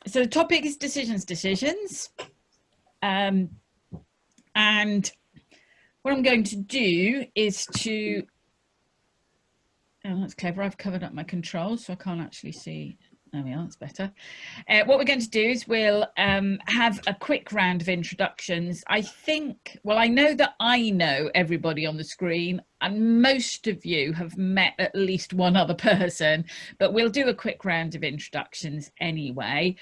So the topic is decisions. And what I'm going to do is to, oh, that's clever. I've covered up my controls, so I can't actually see. There we are, that's better. What we're going to do is we'll have a quick round of introductions. I think, well, I know that I know everybody on the screen, and most of you have met at least one other person, but we'll do a quick round of introductions anyway.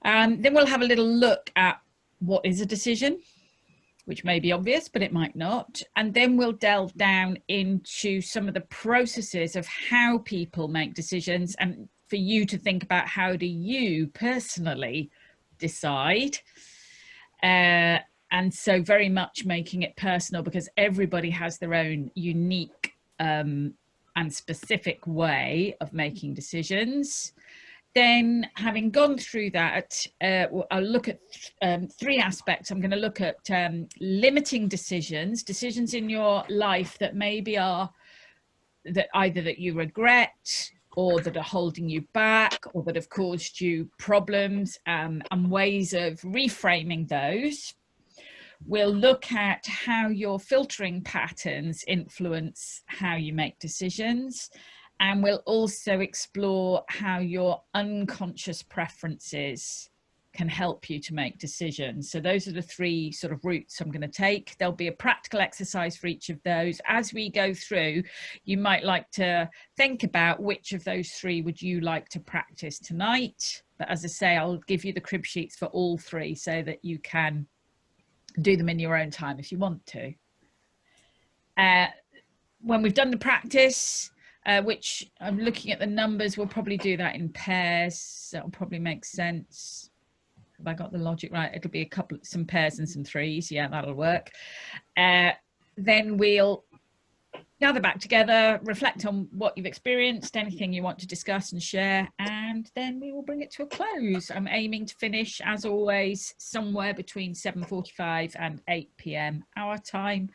Then we'll have a little look at what is a decision, which may be obvious, but it might not. And then we'll delve down into some of the processes of how people make decisions, and for you to think about how do you personally decide. And so very much making it personal, because everybody has their own unique and specific way of making decisions. Then, having gone through that, I'll look at three aspects. I'm going to look at limiting decisions in your life that maybe are that either that you regret, or that are holding you back, or that have caused you problems, and ways of reframing those. We'll look at how your filtering patterns influence how you make decisions. And we'll also explore how your unconscious preferences can help you to make decisions. So those are the three sort of routes I'm going to take. There'll be a practical exercise for each of those. As we go through, you might like to think about which of those three would you like to practice tonight. But as I say, I'll give you the crib sheets for all three so that you can do them in your own time if you want to. When we've done the practice, which I'm looking at the numbers, we'll probably do that in pairs. That'll probably make sense. Have I got the logic right? It'll be some pairs and some threes. Yeah, that'll work. Then we'll gather back together, reflect on what you've experienced, anything you want to discuss and share, and then we will bring it to a close. I'm aiming to finish, as always, somewhere between 7:45 and 8 p.m. our time.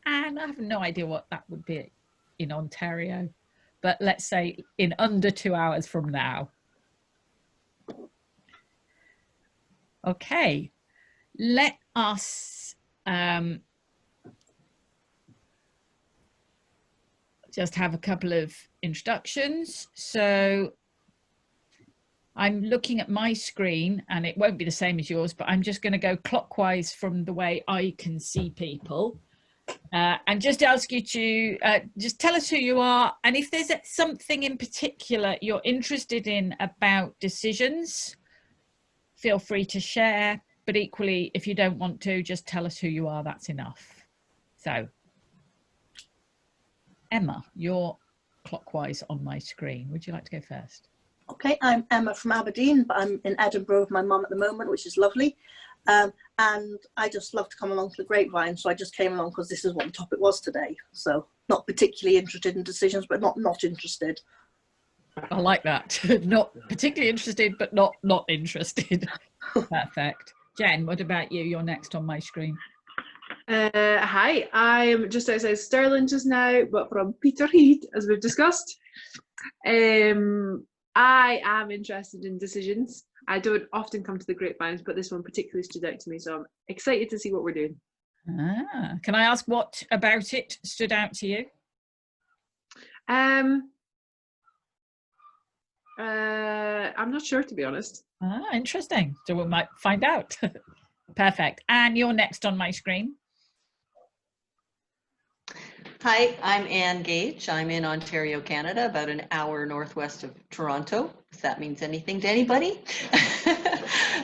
And I have no idea what that would be in Ontario, but let's say in under 2 hours from now. Okay, let us just have a couple of introductions. So I'm looking at my screen, and it won't be the same as yours, but I'm just going to go clockwise from the way I can see people. And just ask you to just tell us who you are, and if there's something in particular you're interested in about decisions, feel free to share, but equally, if you don't want to, just tell us who you are, that's enough. So, Emma, you're clockwise on my screen. Would you like to go first? Okay, I'm Emma from Aberdeen, but I'm in Edinburgh with my mum at the moment, which is lovely. And I just love to come along to the grapevine, so I just came along because this is what the topic was today. So not particularly interested in decisions, but not interested. I like that. Not particularly interested, but not interested. Perfect. Jen, what about you? You're next on my screen. Hi, I'm just outside Stirling just now, but from Peterhead, as we've discussed. I am interested in decisions. I don't often come to the grapevines, but this one particularly stood out to me, so I'm excited to see what we're doing. Can I ask what about it stood out to you? I'm not sure, to be honest. Interesting. So we might find out. Perfect. And you're next on my screen. Hi, I'm Anne Gage. I'm in Ontario, Canada, about an hour northwest of Toronto, if that means anything to anybody.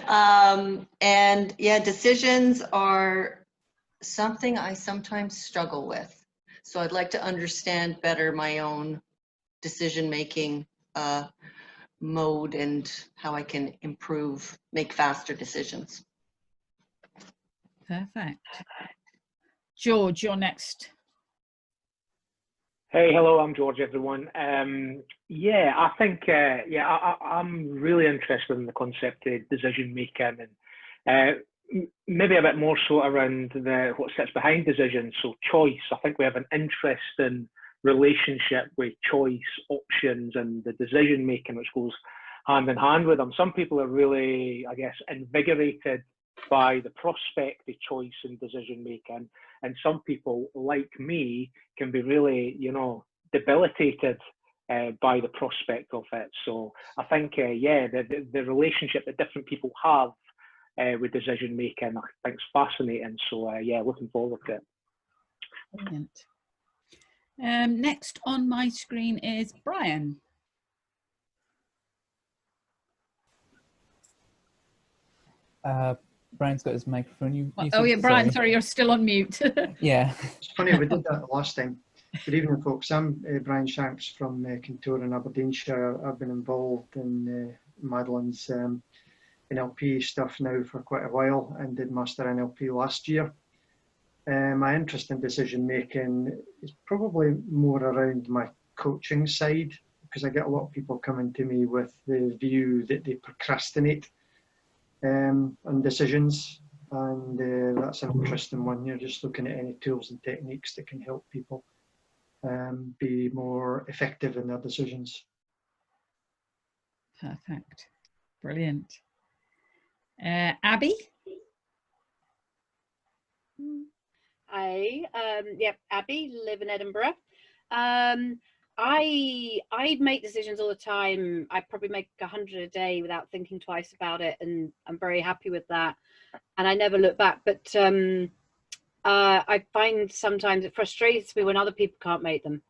And yeah, decisions are something I sometimes struggle with. So I'd like to understand better my own decision-making mode and how I can improve, make faster decisions. Perfect. George, you're next. Hey, hello, I'm George, everyone. Yeah, I think, I'm really interested in the concept of decision making, and maybe a bit more so around what sits behind decisions. So choice, I think we have an interesting relationship with choice, options, and the decision making, which goes hand in hand with them. Some people are really, I guess, invigorated by the prospect of choice and decision making, and some people, like me, can be really, you know, debilitated by the prospect of it. So I think, yeah, the relationship that different people have with decision making, I think, is fascinating. So yeah, looking forward to it. Brilliant. Next on my screen is Brian. Brian's got his microphone. You Oh yeah, Brian, sorry, sorry, you're still on mute. Yeah. It's funny, we did that the last time. Good evening, folks. I'm Brian Shanks from Kintore in Aberdeenshire. I've been involved in Madeline's NLP stuff now for quite a while and did Master NLP last year. My interest in decision making is probably more around my coaching side, because I get a lot of people coming to me with the view that they procrastinate on decisions, and that's an interesting one. You're just looking at any tools and techniques that can help people be more effective in their decisions. Perfect. Brilliant. Abby? Hi, yep, Abby, live in Edinburgh. I make decisions all the time. I probably make 100 a day without thinking twice about it, and I'm very happy with that. And I never look back. But I find sometimes it frustrates me when other people can't make them.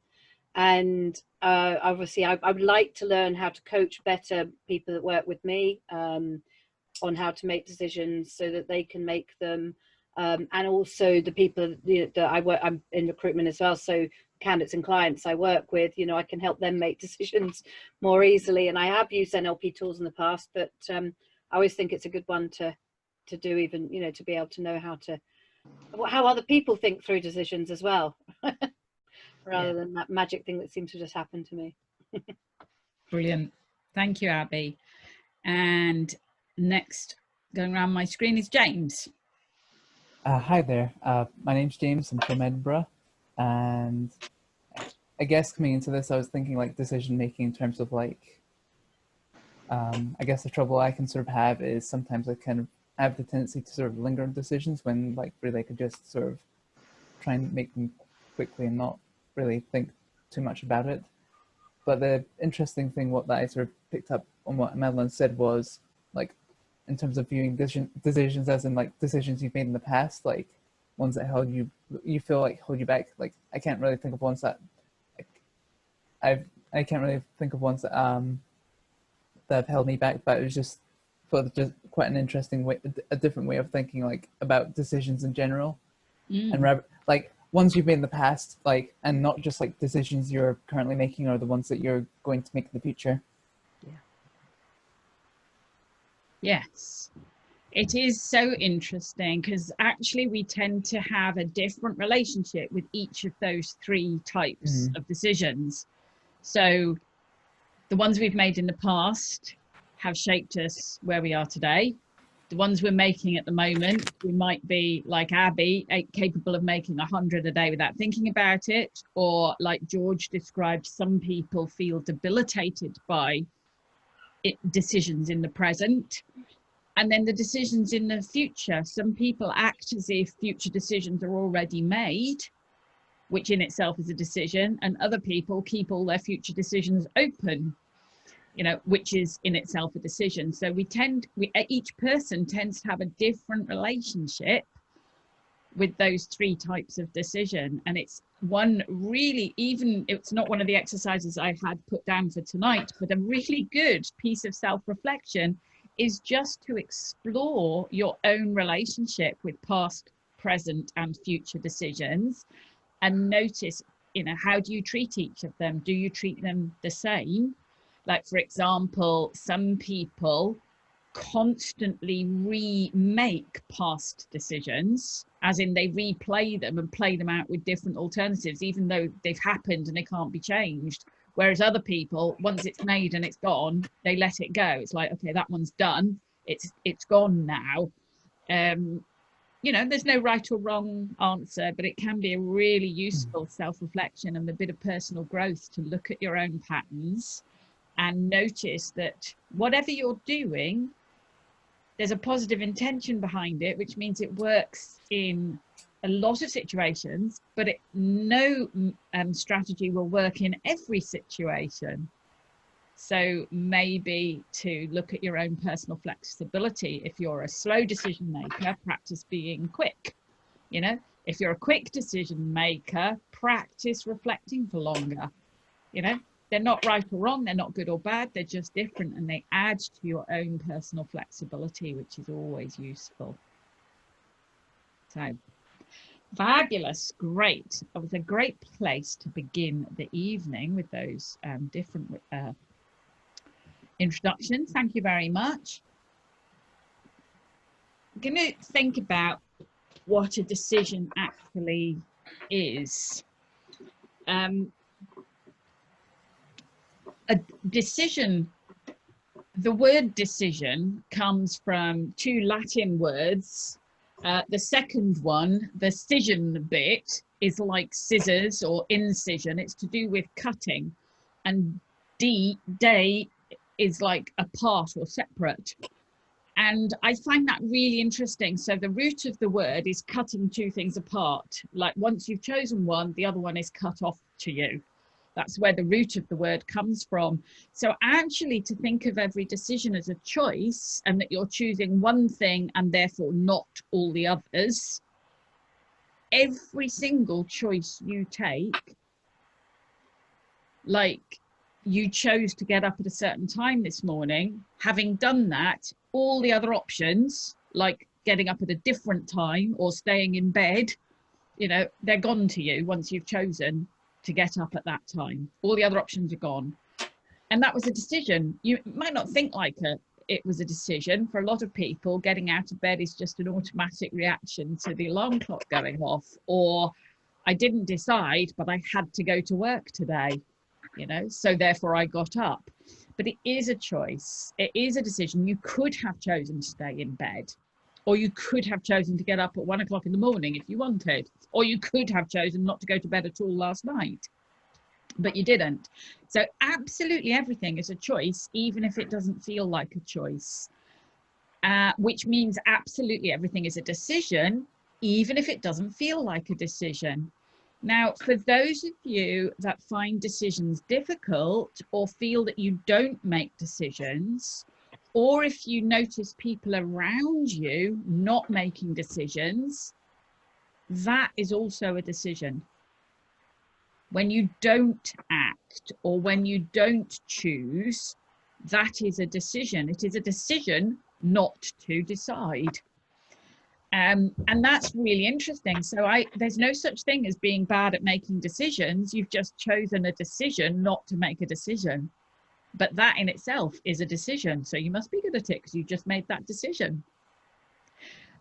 And obviously, I would like to learn how to coach better people that work with me on how to make decisions so that they can make them. And also the people that I work, I'm in recruitment as well. So candidates and clients I work with, you know, I can help them make decisions more easily. And I have used NLP tools in the past, but I always think it's a good one to do, even, you know, to be able to know how other people think through decisions as well, rather than that magic thing that seems to just happen to me. Brilliant. Thank you, Abby. And next, going around my screen is James. Hi there. My name's James. I'm from Edinburgh, and I guess coming into this, I was thinking like decision making in terms of like, I guess the trouble I can sort of have is sometimes I kind of have the tendency to sort of linger on decisions when like really I could just sort of try and make them quickly and not really think too much about it. But the interesting thing, what that I sort of picked up on what Madeline said was like, in terms of viewing decisions as in like decisions you've made in the past, like ones that held you feel like hold you back. Like I can't really think of ones that I can't really think of ones that that have held me back, but it was just quite an interesting way, a different way of thinking like about decisions in general, and like ones you've made in the past, like, and not just like decisions you're currently making or the ones that you're going to make in the future. Yes, it is so interesting because actually we tend to have a different relationship with each of those three types of decisions. So the ones we've made in the past have shaped us where we are today. The ones we're making at the moment, we might be like Abby, capable of making 100 a day without thinking about it, or like George described, some people feel debilitated by decisions in the present. And then the decisions in the future, some people act as if future decisions are already made, which in itself is a decision, and other people keep all their future decisions open, you know, which is in itself a decision. So each person tends to have a different relationship with those three types of decision. And it's one really, even it's not one of the exercises I had put down for tonight, but a really good piece of self-reflection is just to explore your own relationship with past, present and future decisions, and notice, you know, how do you treat each of them? Do you treat them the same? Like, for example, some people constantly remake past decisions, as in they replay them and play them out with different alternatives, even though they've happened and they can't be changed. Whereas other people, once it's made and it's gone, they let it go. It's like, okay, that one's done. It's gone now. You know, there's no right or wrong answer, but it can be a really useful self-reflection and a bit of personal growth to look at your own patterns and notice that whatever you're doing, there's a positive intention behind it, which means it works in a lot of situations, but no strategy will work in every situation. So maybe to look at your own personal flexibility. If you're a slow decision maker, practice being quick. You know, if you're a quick decision maker, practice reflecting for longer. You know, they're not right or wrong, they're not good or bad, they're just different, and they add to your own personal flexibility, which is always useful. So fabulous, great. It was a great place to begin the evening with those different introductions. Thank you very much. I'm going to think about what a decision actually is. A decision, the word decision comes from two Latin words. The second one, the scission bit, is like scissors or incision. It's to do with cutting. And day is like apart or separate. And I find that really interesting. So the root of the word is cutting two things apart. Like once you've chosen one, the other one is cut off to you. That's where the root of the word comes from. So actually to think of every decision as a choice, and that you're choosing one thing and therefore not all the others, every single choice you take, like you chose to get up at a certain time this morning, having done that, all the other options, like getting up at a different time or staying in bed, you know, they're gone to you once you've chosen to get up at that time. All the other options are gone. And that was a decision. You might not think like it was a decision. For a lot of people, getting out of bed is just an automatic reaction to the alarm clock going off, or I didn't decide, but I had to go to work today, you know, so therefore I got up. But it is a choice. It is a decision. You could have chosen to stay in bed, or you could have chosen to get up at 1 o'clock in the morning if you wanted, or you could have chosen not to go to bed at all last night, but you didn't. So absolutely everything is a choice, even if it doesn't feel like a choice, which means absolutely everything is a decision, even if it doesn't feel like a decision. Now, for those of you that find decisions difficult or feel that you don't make decisions, or if you notice people around you not making decisions, that is also a decision. When you don't act or when you don't choose, that is a decision. It is a decision not to decide. And that's really interesting. So there's no such thing as being bad at making decisions. You've just chosen a decision not to make a decision. But that in itself is a decision. So you must be good at it because you just made that decision.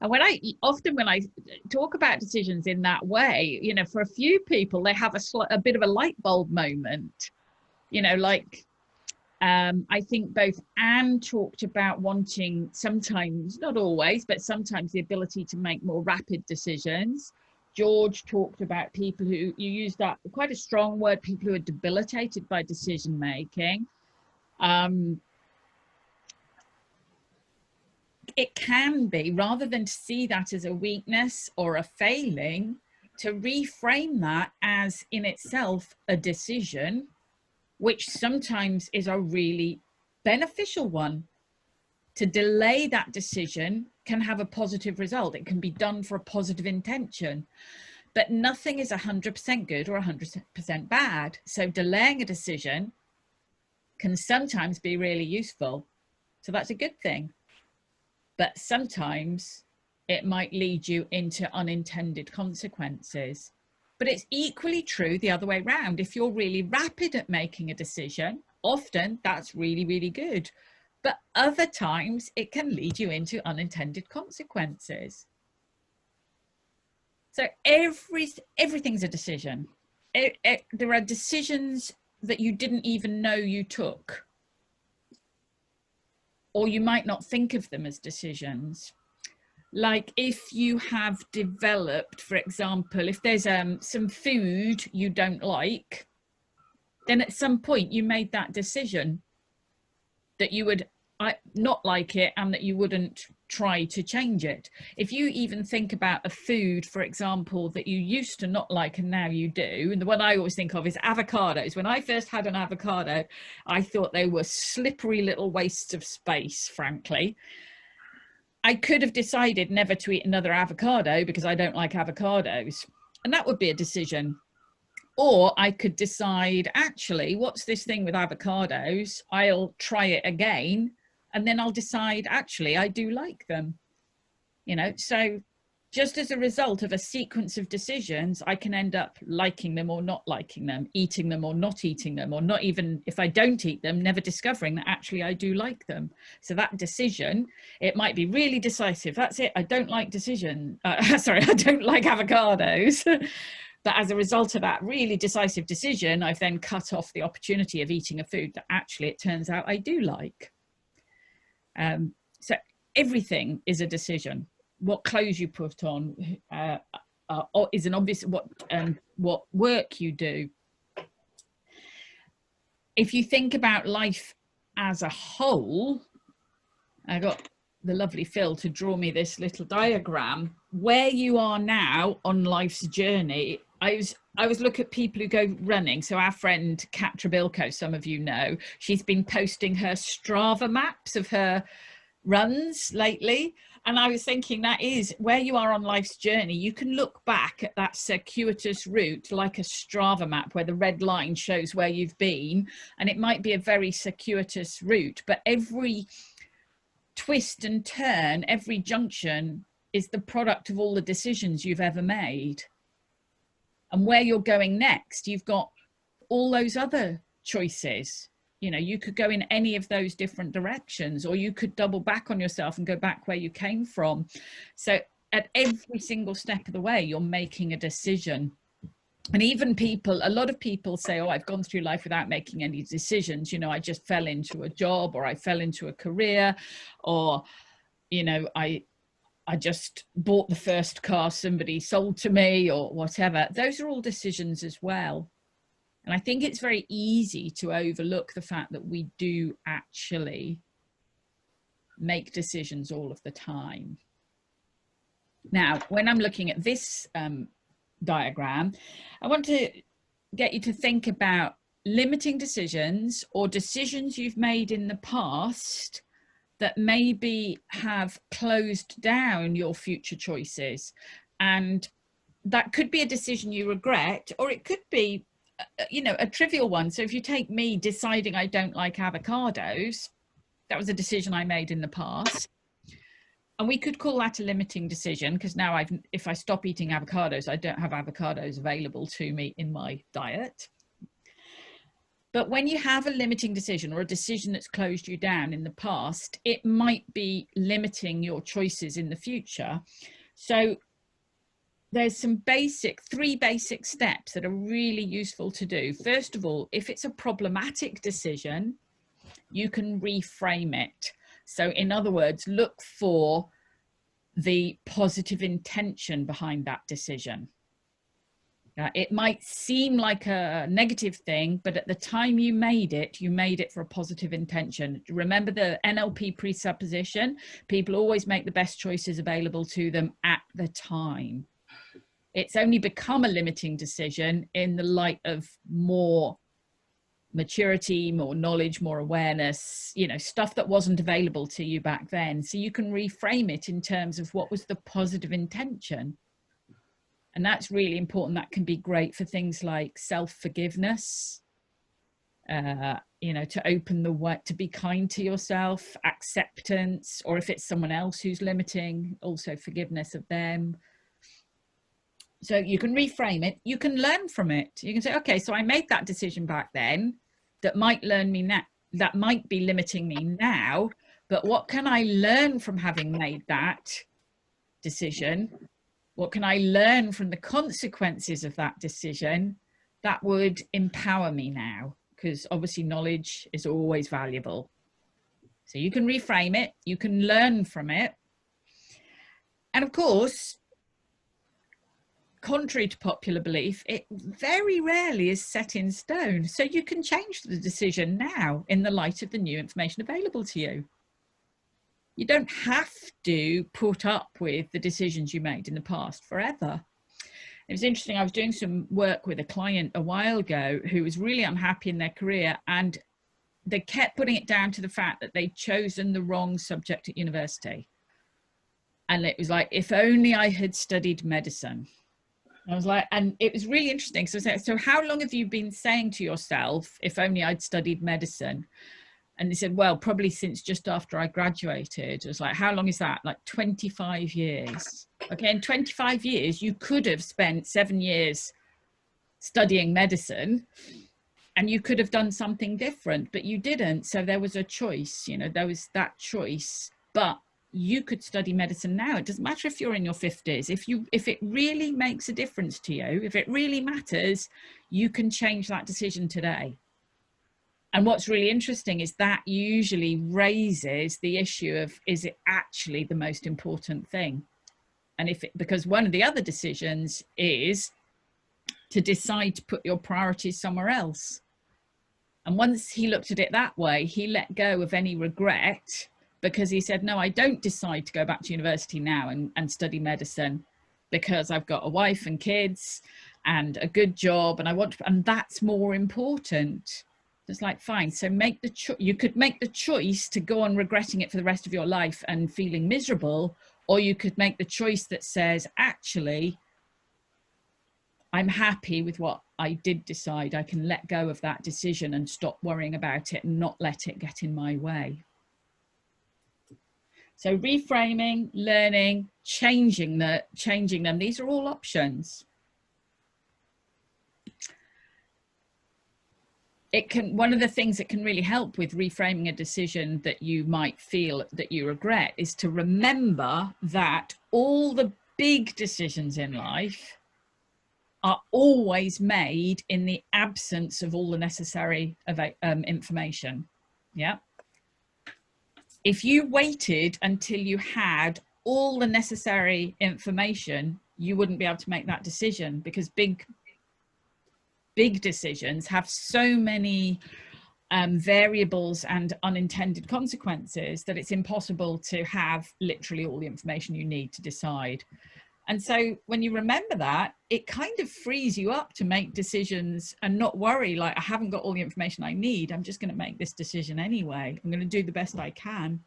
And when I talk about decisions in that way, you know, for a few people, they have a bit of a light bulb moment, you know, like I think both Anne talked about wanting sometimes, not always, but sometimes the ability to make more rapid decisions. George talked about people who, you used that quite a strong word, people who are debilitated by decision making. It can be, rather than to see that as a weakness or a failing, to reframe that as in itself a decision, which sometimes is a really beneficial one. To delay that decision can have a positive result. It can be done for a positive intention, but nothing is 100% good or 100% bad. So delaying a decision can sometimes be really useful. So that's a good thing. But sometimes it might lead you into unintended consequences. But it's equally true the other way around. If you're really rapid at making a decision, often that's really, really good. But other times it can lead you into unintended consequences. So everything's a decision. There are decisions that you didn't even know you took, or you might not think of them as decisions. Like if you have developed, for example, if there's some food you don't like, then at some point you made that decision that you would not like it and that you wouldn't try to change it. If you even think about a food, for example, that you used to not like and now you do, and the one I always think of is avocados. When I first had an avocado, I thought they were slippery little wastes of space, frankly. I could have decided never to eat another avocado because I don't like avocados, and that would be a decision. Or I could decide, actually, what's this thing with avocados? I'll try it again, and then I'll decide, actually, I do like them. You know, so just as a result of a sequence of decisions, I can end up liking them or not liking them, eating them or not eating them, or not even, if I don't eat them, never discovering that actually I do like them. So that decision, it might be really decisive. That's it. I don't like sorry, I don't like avocados. But as a result of that really decisive decision, I've then cut off the opportunity of eating a food that actually it turns out I do like. So everything is a decision. What clothes you put on is an obvious, what work you do. If you think about life as a whole, I got the lovely Phil to draw me this little diagram. Where you are now on life's journey, I was looking at people who go running. So our friend Kat Trabilko, some of you know, she's been posting her Strava maps of her runs lately. And I was thinking, that is where you are on life's journey. You can look back at that circuitous route like a Strava map where the red line shows where you've been. And it might be a very circuitous route, but every twist and turn, every junction is the product of all the decisions you've ever made. And where you're going next, you've got all those other choices. You know, you could go in any of those different directions, or you could double back on yourself and go back where you came from. So at every single step of the way, you're making a decision. And even people, a lot of people say, oh, I've gone through life without making any decisions. You know, I just fell into a job, or I fell into a career, or, you know, I just bought the first car somebody sold to me, or whatever. Those are all decisions as well. And I think it's very easy to overlook the fact that we do actually make decisions all of the time. Now, when I'm looking at this diagram, I want to get you to think about limiting decisions or decisions you've made in the past that maybe have closed down your future choices. And that could be a decision you regret, or it could be, you know, a trivial one. So if you take me deciding I don't like avocados, that was a decision I made in the past. And we could call that a limiting decision, because now if I stop eating avocados, I don't have avocados available to me in my diet. But when you have a limiting decision, or a decision that's closed you down in the past, it might be limiting your choices in the future. So there's some three basic steps that are really useful to do. First of all, if it's a problematic decision, you can reframe it. So in other words, look for the positive intention behind that decision. It might seem like a negative thing, but at the time you made it for a positive intention. Remember the NLP presupposition? People always make the best choices available to them at the time. It's only become a limiting decision in the light of more maturity, more knowledge, more awareness, you know, stuff that wasn't available to you back then. So you can reframe it in terms of what was the positive intention. And that's really important. That can be great for things like self-forgiveness, you know, to open the way, to be kind to yourself, acceptance, or if it's someone else who's limiting, also forgiveness of them. So you can reframe it, you can learn from it. You can say, okay, so I made that decision back then that might that might be limiting me now, but what can I learn from having made that decision? What can I learn from the consequences of that decision that would empower me now? Because obviously knowledge is always valuable. So you can reframe it, you can learn from it. And of course, contrary to popular belief, it very rarely is set in stone. So you can change the decision now in the light of the new information available to you. You don't have to put up with the decisions you made in the past forever. It was interesting, I was doing some work with a client a while ago who was really unhappy in their career, and they kept putting it down to the fact that they'd chosen the wrong subject at university. And it was like, if only I had studied medicine. I was like, and it was really interesting. So I said, so how long have you been saying to yourself, if only I'd studied medicine? And they said, well, probably since just after I graduated. I was like, how long is that? Like 25 years. Okay, in 25 years, you could have spent 7 years studying medicine and you could have done something different, but you didn't. So there was a choice, you know, there was that choice. But you could study medicine now. It doesn't matter if you're in your 50s. If it really makes a difference to you, if it really matters, you can change that decision today. And what's really interesting is that usually raises the issue of, is it actually the most important thing? And because one of the other decisions is to decide to put your priorities somewhere else. And once he looked at it that way, he let go of any regret, because he said, no, I don't decide to go back to university now and study medicine because I've got a wife and kids and a good job and and that's more important. It's like, fine, so make the you could make the choice to go on regretting it for the rest of your life and feeling miserable, or you could make the choice that says, actually, I'm happy with what I did decide. I can let go of that decision and stop worrying about it and not let it get in my way. So reframing, learning, changing them, these are all options. One of the things that can really help with reframing a decision that you might feel that you regret is to remember that all the big decisions in life are always made in the absence of all the necessary information. Yeah. If you waited until you had all the necessary information, you wouldn't be able to make that decision, because big decisions have so many variables and unintended consequences that it's impossible to have literally all the information you need to decide. And so when you remember that, it kind of frees you up to make decisions and not worry, like, I haven't got all the information I need. I'm just going to make this decision anyway. I'm going to do the best I can.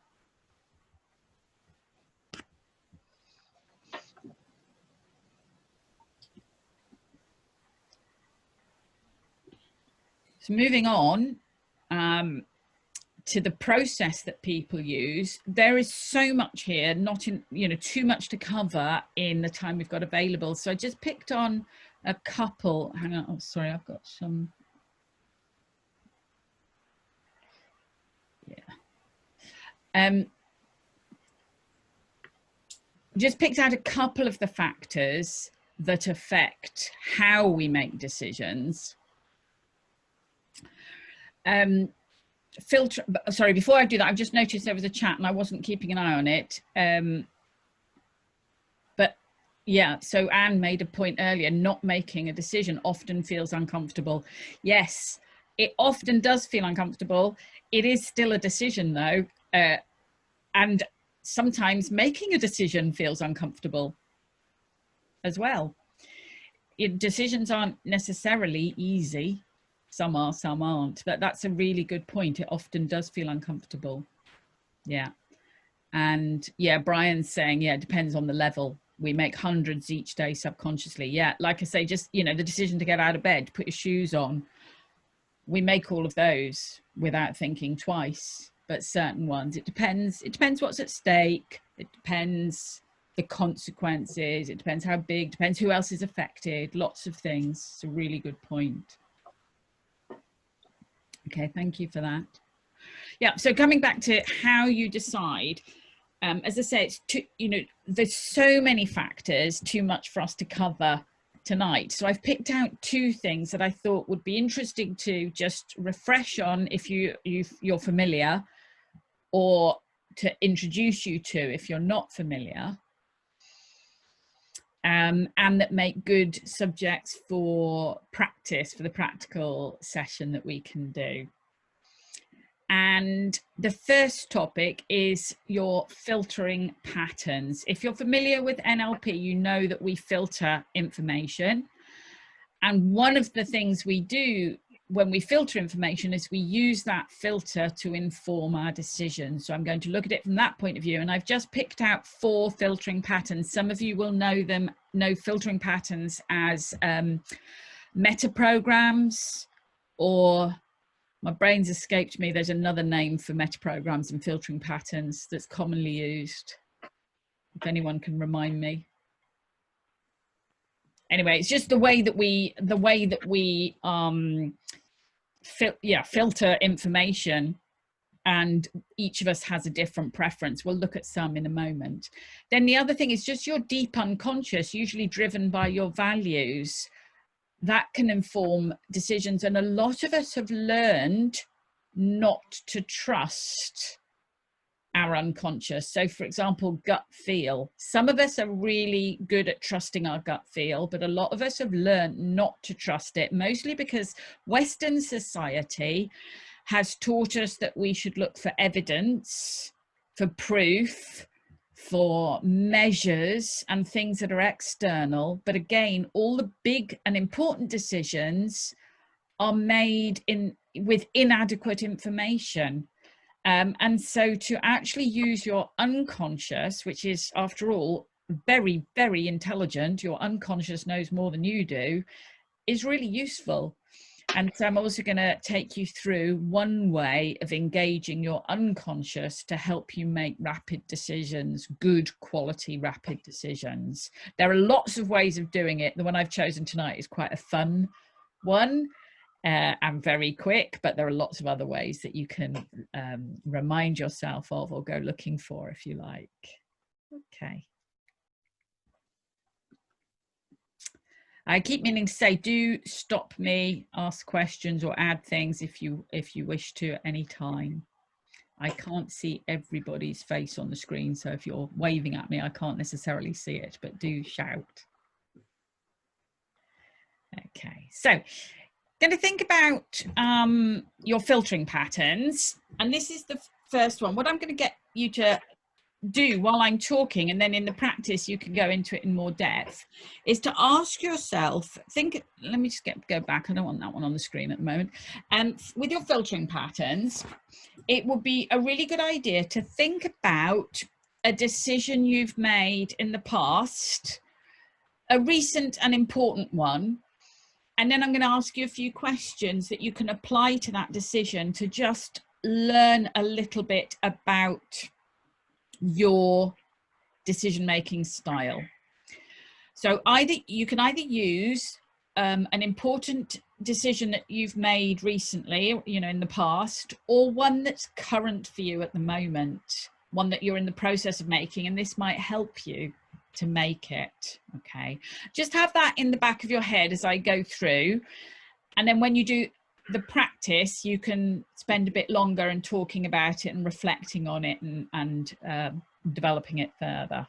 So moving on to the process that people use, there is so much here, not in, too much to cover in the time we've got available. So I just picked on a couple. Hang on, oh, sorry, I've got some. Yeah. Just picked out a couple of the factors that affect how we make decisions. Sorry, before I do that, I've just noticed there was a chat and I wasn't keeping an eye on it. But yeah, so Anne made a point earlier, not making a decision often feels uncomfortable. Yes, it often does feel uncomfortable. It is still a decision though. And sometimes making a decision feels uncomfortable as well. Decisions aren't necessarily easy. Some are, some aren't, but that's a really good point. It often does feel uncomfortable. Yeah. And yeah, Brian's saying, yeah, it depends on the level. We make hundreds each day subconsciously. Yeah, like I say, just, the decision to get out of bed, put your shoes on. We make all of those without thinking twice, but certain ones, it depends what's at stake. It depends the consequences. It depends how big, depends who else is affected, lots of things. It's a really good point. Okay, thank you for that. Yeah, so coming back to how you decide, as I say, it's there's so many factors, too much for us to cover tonight. So I've picked out two things that I thought would be interesting to just refresh on if you're familiar, or to introduce you to if you're not familiar. and that make good subjects for practice, for the practical session that we can do. And the first topic is your filtering patterns. If you're familiar with NLP, you know that we filter information. And one of the things we do when we filter information is we use that filter to inform our decisions. So I'm going to look at it from that point of view. And I've just picked out 4 filtering patterns. Some of you will know filtering patterns as meta programs, or my brain's escaped me. There's another name for meta programs and filtering patterns that's commonly used. If anyone can remind me. Anyway, it's just the way that we filter information, and each of us has a different preference. We'll look at some in a moment. Then the other thing is just your deep unconscious, usually driven by your values. That can inform decisions, and a lot of us have learned not to trust our unconscious. So for example, gut feel. Some of us are really good at trusting our gut feel, but a lot of us have learned not to trust it, mostly because Western society has taught us that we should look for evidence, for proof, for measures and things that are external. But again, all the big and important decisions are made with inadequate information. And so to actually use your unconscious, which is after all very, very intelligent, your unconscious knows more than you do, is really useful. And so I'm also going to take you through one way of engaging your unconscious to help you make rapid decisions, good quality rapid decisions. There are lots of ways of doing it. The one I've chosen tonight is quite a fun one and very quick, but there are lots of other ways that you can remind yourself of or go looking for if you like. Okay. I keep meaning to say, do stop me, ask questions or add things if you wish to at any time. I can't see everybody's face on the screen, so if you're waving at me, I can't necessarily see it, but do shout. Okay, so going to think about your filtering patterns, and this is the first one. What I'm going to get you to do while I'm talking, and then in the practice you can go into it in more depth, is to ask yourself, let me just go back, I don't want that one on the screen at the moment. With your filtering patterns, it would be a really good idea to think about a decision you've made in the past, a recent and important one, and then I'm going to ask you a few questions that you can apply to that decision to just learn a little bit about your decision-making style. So you can either use an important decision that you've made recently, in the past, or one that's current for you at the moment, one that you're in the process of making, and this might help you to make it. Okay, just have that in the back of your head as I go through, and then when you do the practice, you can spend a bit longer and talking about it and reflecting on it and developing it further.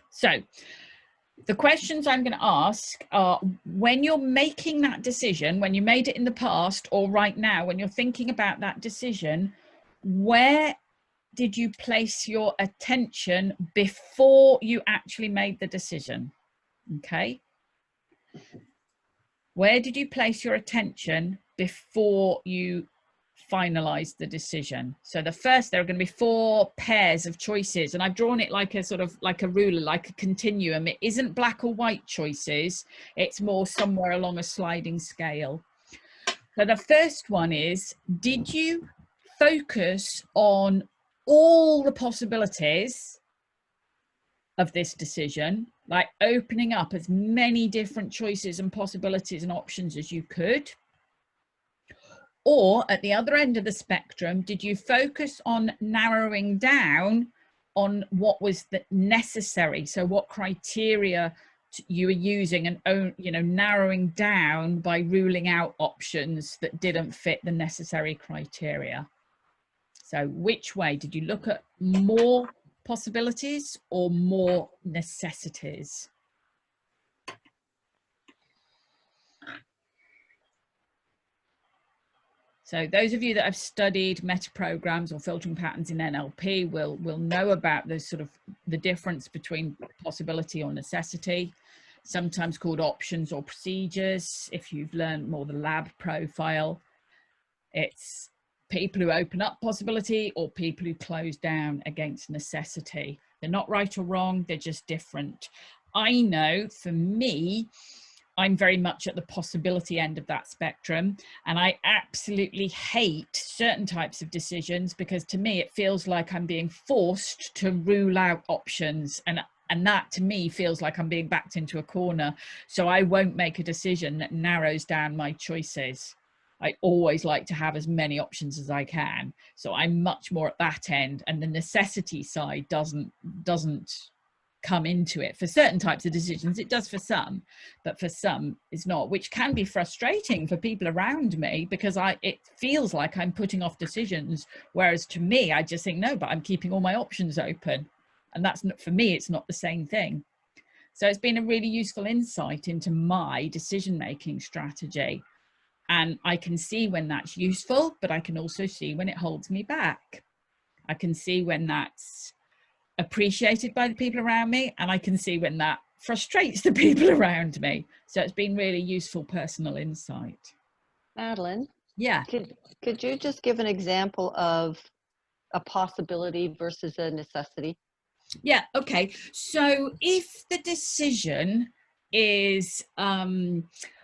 So the questions I'm going to ask are, when you're making that decision, when you made it in the past or right now, when you're thinking about that decision, where did you place your attention before you actually made the decision? Okay. Where did you place your attention before you finalized the decision? So there are going to be 4 pairs of choices, and I've drawn it like a sort of like a ruler, like a continuum. It isn't black or white choices, it's more somewhere along a sliding scale. So the first one is, did you focus on all the possibilities of this decision, like opening up as many different choices and possibilities and options as you could? Or at the other end of the spectrum, did you focus on narrowing down on what was necessary? So what criteria you were using, and narrowing down by ruling out options that didn't fit the necessary criteria? So which way did you look at more possibilities or more necessities? So those of you that have studied meta programs or filtering patterns in NLP will know about the sort of the difference between possibility or necessity, sometimes called options or procedures. If you've learned more the lab profile, it's people who open up possibility or people who close down against necessity. They're not right or wrong, they're just different. I know for me, I'm very much at the possibility end of that spectrum, and I absolutely hate certain types of decisions because to me it feels like I'm being forced to rule out options, and that to me feels like I'm being backed into a corner. So I won't make a decision that narrows down my choices. I always like to have as many options as I can. So I'm much more at that end, and the necessity side doesn't come into it. For certain types of decisions it does, for some, but for some it's not, which can be frustrating for people around me because it feels like I'm putting off decisions, whereas to me I just think no, but I'm keeping all my options open, and that's not, for me it's not the same thing. So it's been a really useful insight into my decision-making strategy, and I can see when that's useful, but I can also see when it holds me back. I can see when that's appreciated by the people around me, and I can see when that frustrates the people around me. So it's been really useful personal insight. Madeline? Yeah. Could you just give an example of a possibility versus a necessity? Yeah, okay. So if the decision is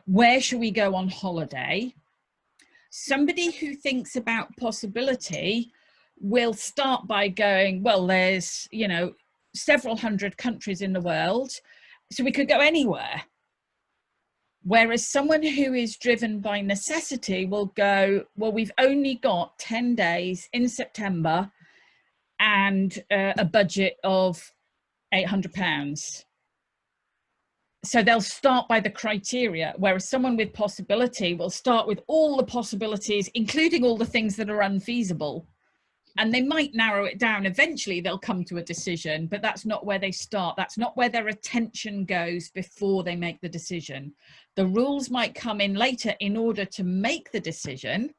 where should we go on holiday, somebody who thinks about possibility will start by going, well, there's, you know, several hundred countries in the world, so we could go anywhere. Whereas someone who is driven by necessity will go, well, we've only got 10 days in September and a budget of £800. So they'll start by the criteria, whereas someone with possibility will start with all the possibilities, including all the things that are unfeasible. And they might narrow it down. Eventually they'll come to a decision, but that's not where they start. That's not where their attention goes before they make the decision. The rules might come in later in order to make the decision,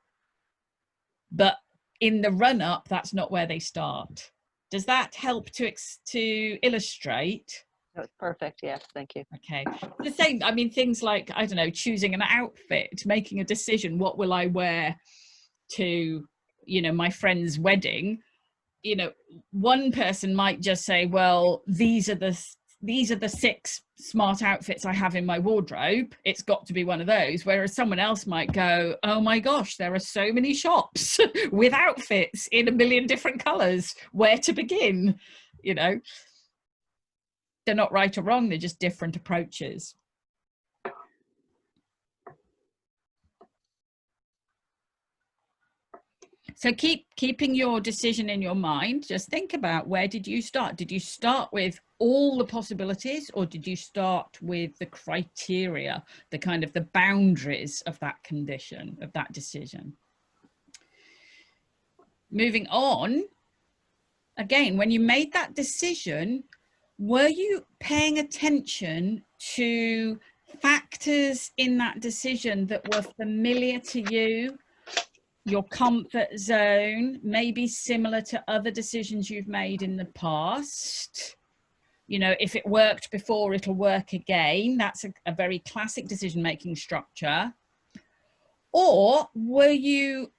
but in the run up, that's not where they start. Does that help to illustrate? That's perfect. Yes, thank you. Okay. The same, I mean, things like, I don't know, choosing an outfit, making a decision, what will I wear to, you know, my friend's wedding? You know, one person might just say, well, these are the 6 smart outfits I have in my wardrobe. It's got to be one of those. Whereas someone else might go, oh my gosh, there are so many shops with outfits in a million different colors. Where to begin? You know, they're not right or wrong. They're just different approaches. So keeping your decision in your mind. Just think about, where did you start? Did you start with all the possibilities, or did you start with the criteria, the kind of the boundaries of that condition, of that decision? Moving on, again, when you made that decision, were you paying attention to factors in that decision that were familiar to you, your comfort zone, maybe similar to other decisions you've made in the past? You know, if it worked before, it'll work again. That's a very classic decision-making structure. Or were you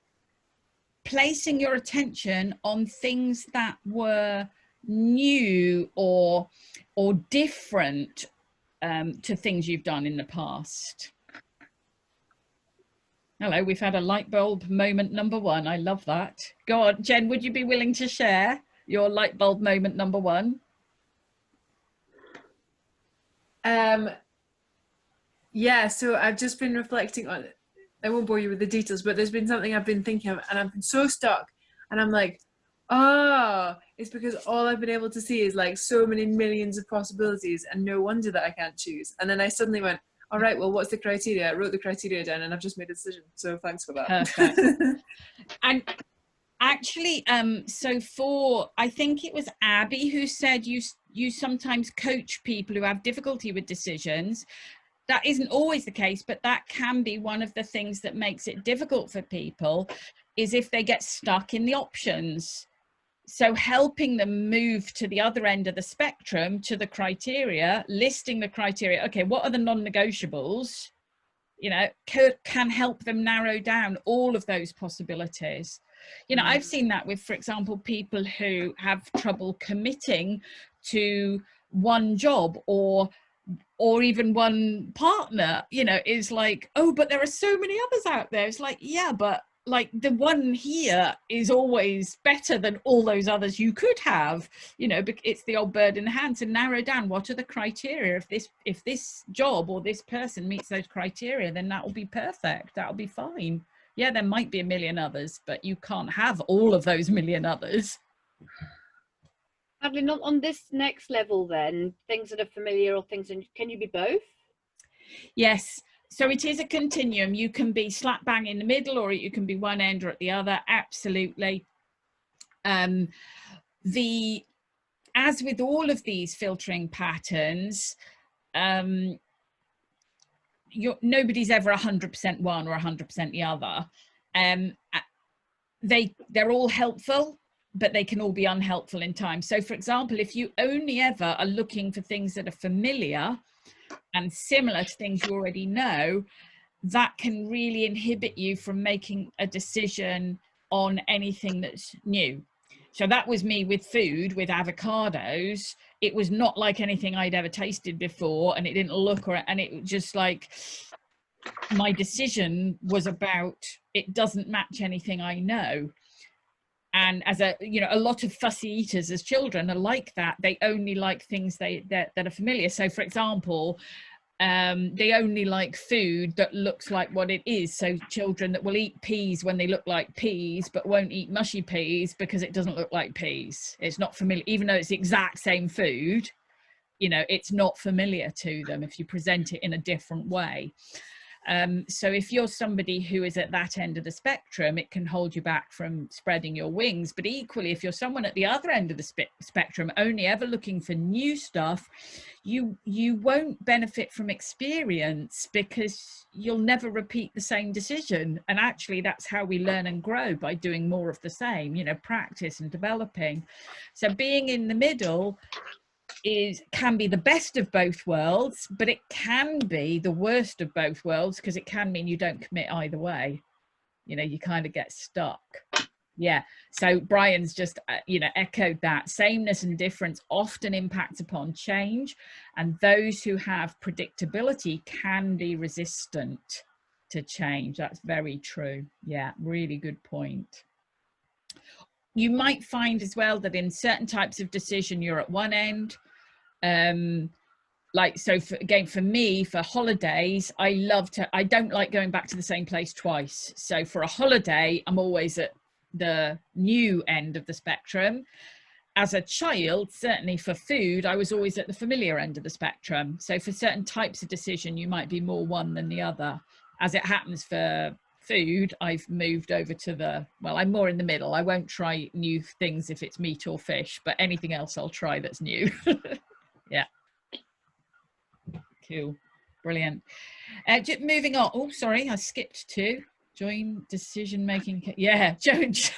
placing your attention on things that were new or different to things you've done in the past? Hello, we've had a light bulb moment number 1. I love that. Go on, Jen, would you be willing to share your light bulb moment number 1? Yeah, so I've just been reflecting on it. I won't bore you with the details, but there's been something I've been thinking of, and I've been so stuck, and I'm like, oh, it's because all I've been able to see is like so many millions of possibilities, and no wonder that I can't choose. And then I suddenly went, all right, well, what's the criteria? I wrote the criteria down, and I've just made a decision. So thanks for that. Perfect. And Actually, so I think it was Abby who said you sometimes coach people who have difficulty with decisions. That isn't always the case, but that can be one of the things that makes it difficult for people, is if they get stuck in the options. So helping them move to the other end of the spectrum, to the criteria, listing the criteria. Okay, what are the non-negotiables? You know, can help them narrow down all of those possibilities. You know, I've seen that with, for example, people who have trouble committing to one job or even one partner. You know, is like, oh, but there are so many others out there. It's like, yeah, but like the one here is always better than all those others you could have. You know, it's the old bird in the hand to narrow down what are the criteria. If this job or this person meets those criteria, then that will be perfect, that'll be fine. Yeah, there might be a million others, but you can't have all of those million others. Madeline, on this next level then, things that are familiar or things, can you be both? Yes. So it is a continuum. You can be slap bang in the middle, or you can be one end or at the other. Absolutely. As with all of these filtering patterns, nobody's ever 100% one or 100% the other. They're all helpful, but they can all be unhelpful in time. So for example, if you only ever are looking for things that are familiar and similar to things you already know, that can really inhibit you from making a decision on anything that's new. So that was me with food, with avocados. It was not like anything I'd ever tasted before, and it didn't look, and it was just like, my decision was about, it doesn't match anything I know. And as a lot of fussy eaters as children are like that. They only like things that are familiar. So for example, they only like food that looks like what it is. So children that will eat peas when they look like peas, but won't eat mushy peas because it doesn't look like peas. It's not familiar, even though it's the exact same food. You know, it's not familiar to them if you present it in a different way. So if you're somebody who is at that end of the spectrum, it can hold you back from spreading your wings. But equally, if you're someone at the other end of the spectrum, only ever looking for new stuff, you won't benefit from experience, because you'll never repeat the same decision. And actually, that's how we learn and grow, by doing more of the same, you know, practice and developing. So being in the middle can be the best of both worlds, but it can be the worst of both worlds, because it can mean you don't commit either way. You know, you kind of get stuck. Yeah. So Brian's just echoed that. Sameness and difference often impact upon change, and those who have predictability can be resistant to change. That's very true. Yeah, really good point. You might find as well that in certain types of decision, you're at one end. Like, so for me, for holidays, I don't like going back to the same place twice. So for a holiday, I'm always at the new end of the spectrum. As a child, certainly for food, I was always at the familiar end of the spectrum. So for certain types of decision, you might be more one than the other. As it happens for food, I've moved over to I'm more in the middle. I won't try new things if it's meat or fish, but anything else I'll try that's new. Yeah. Cool. Brilliant. Moving on. Oh, sorry, I skipped to join decision making. Yeah, George.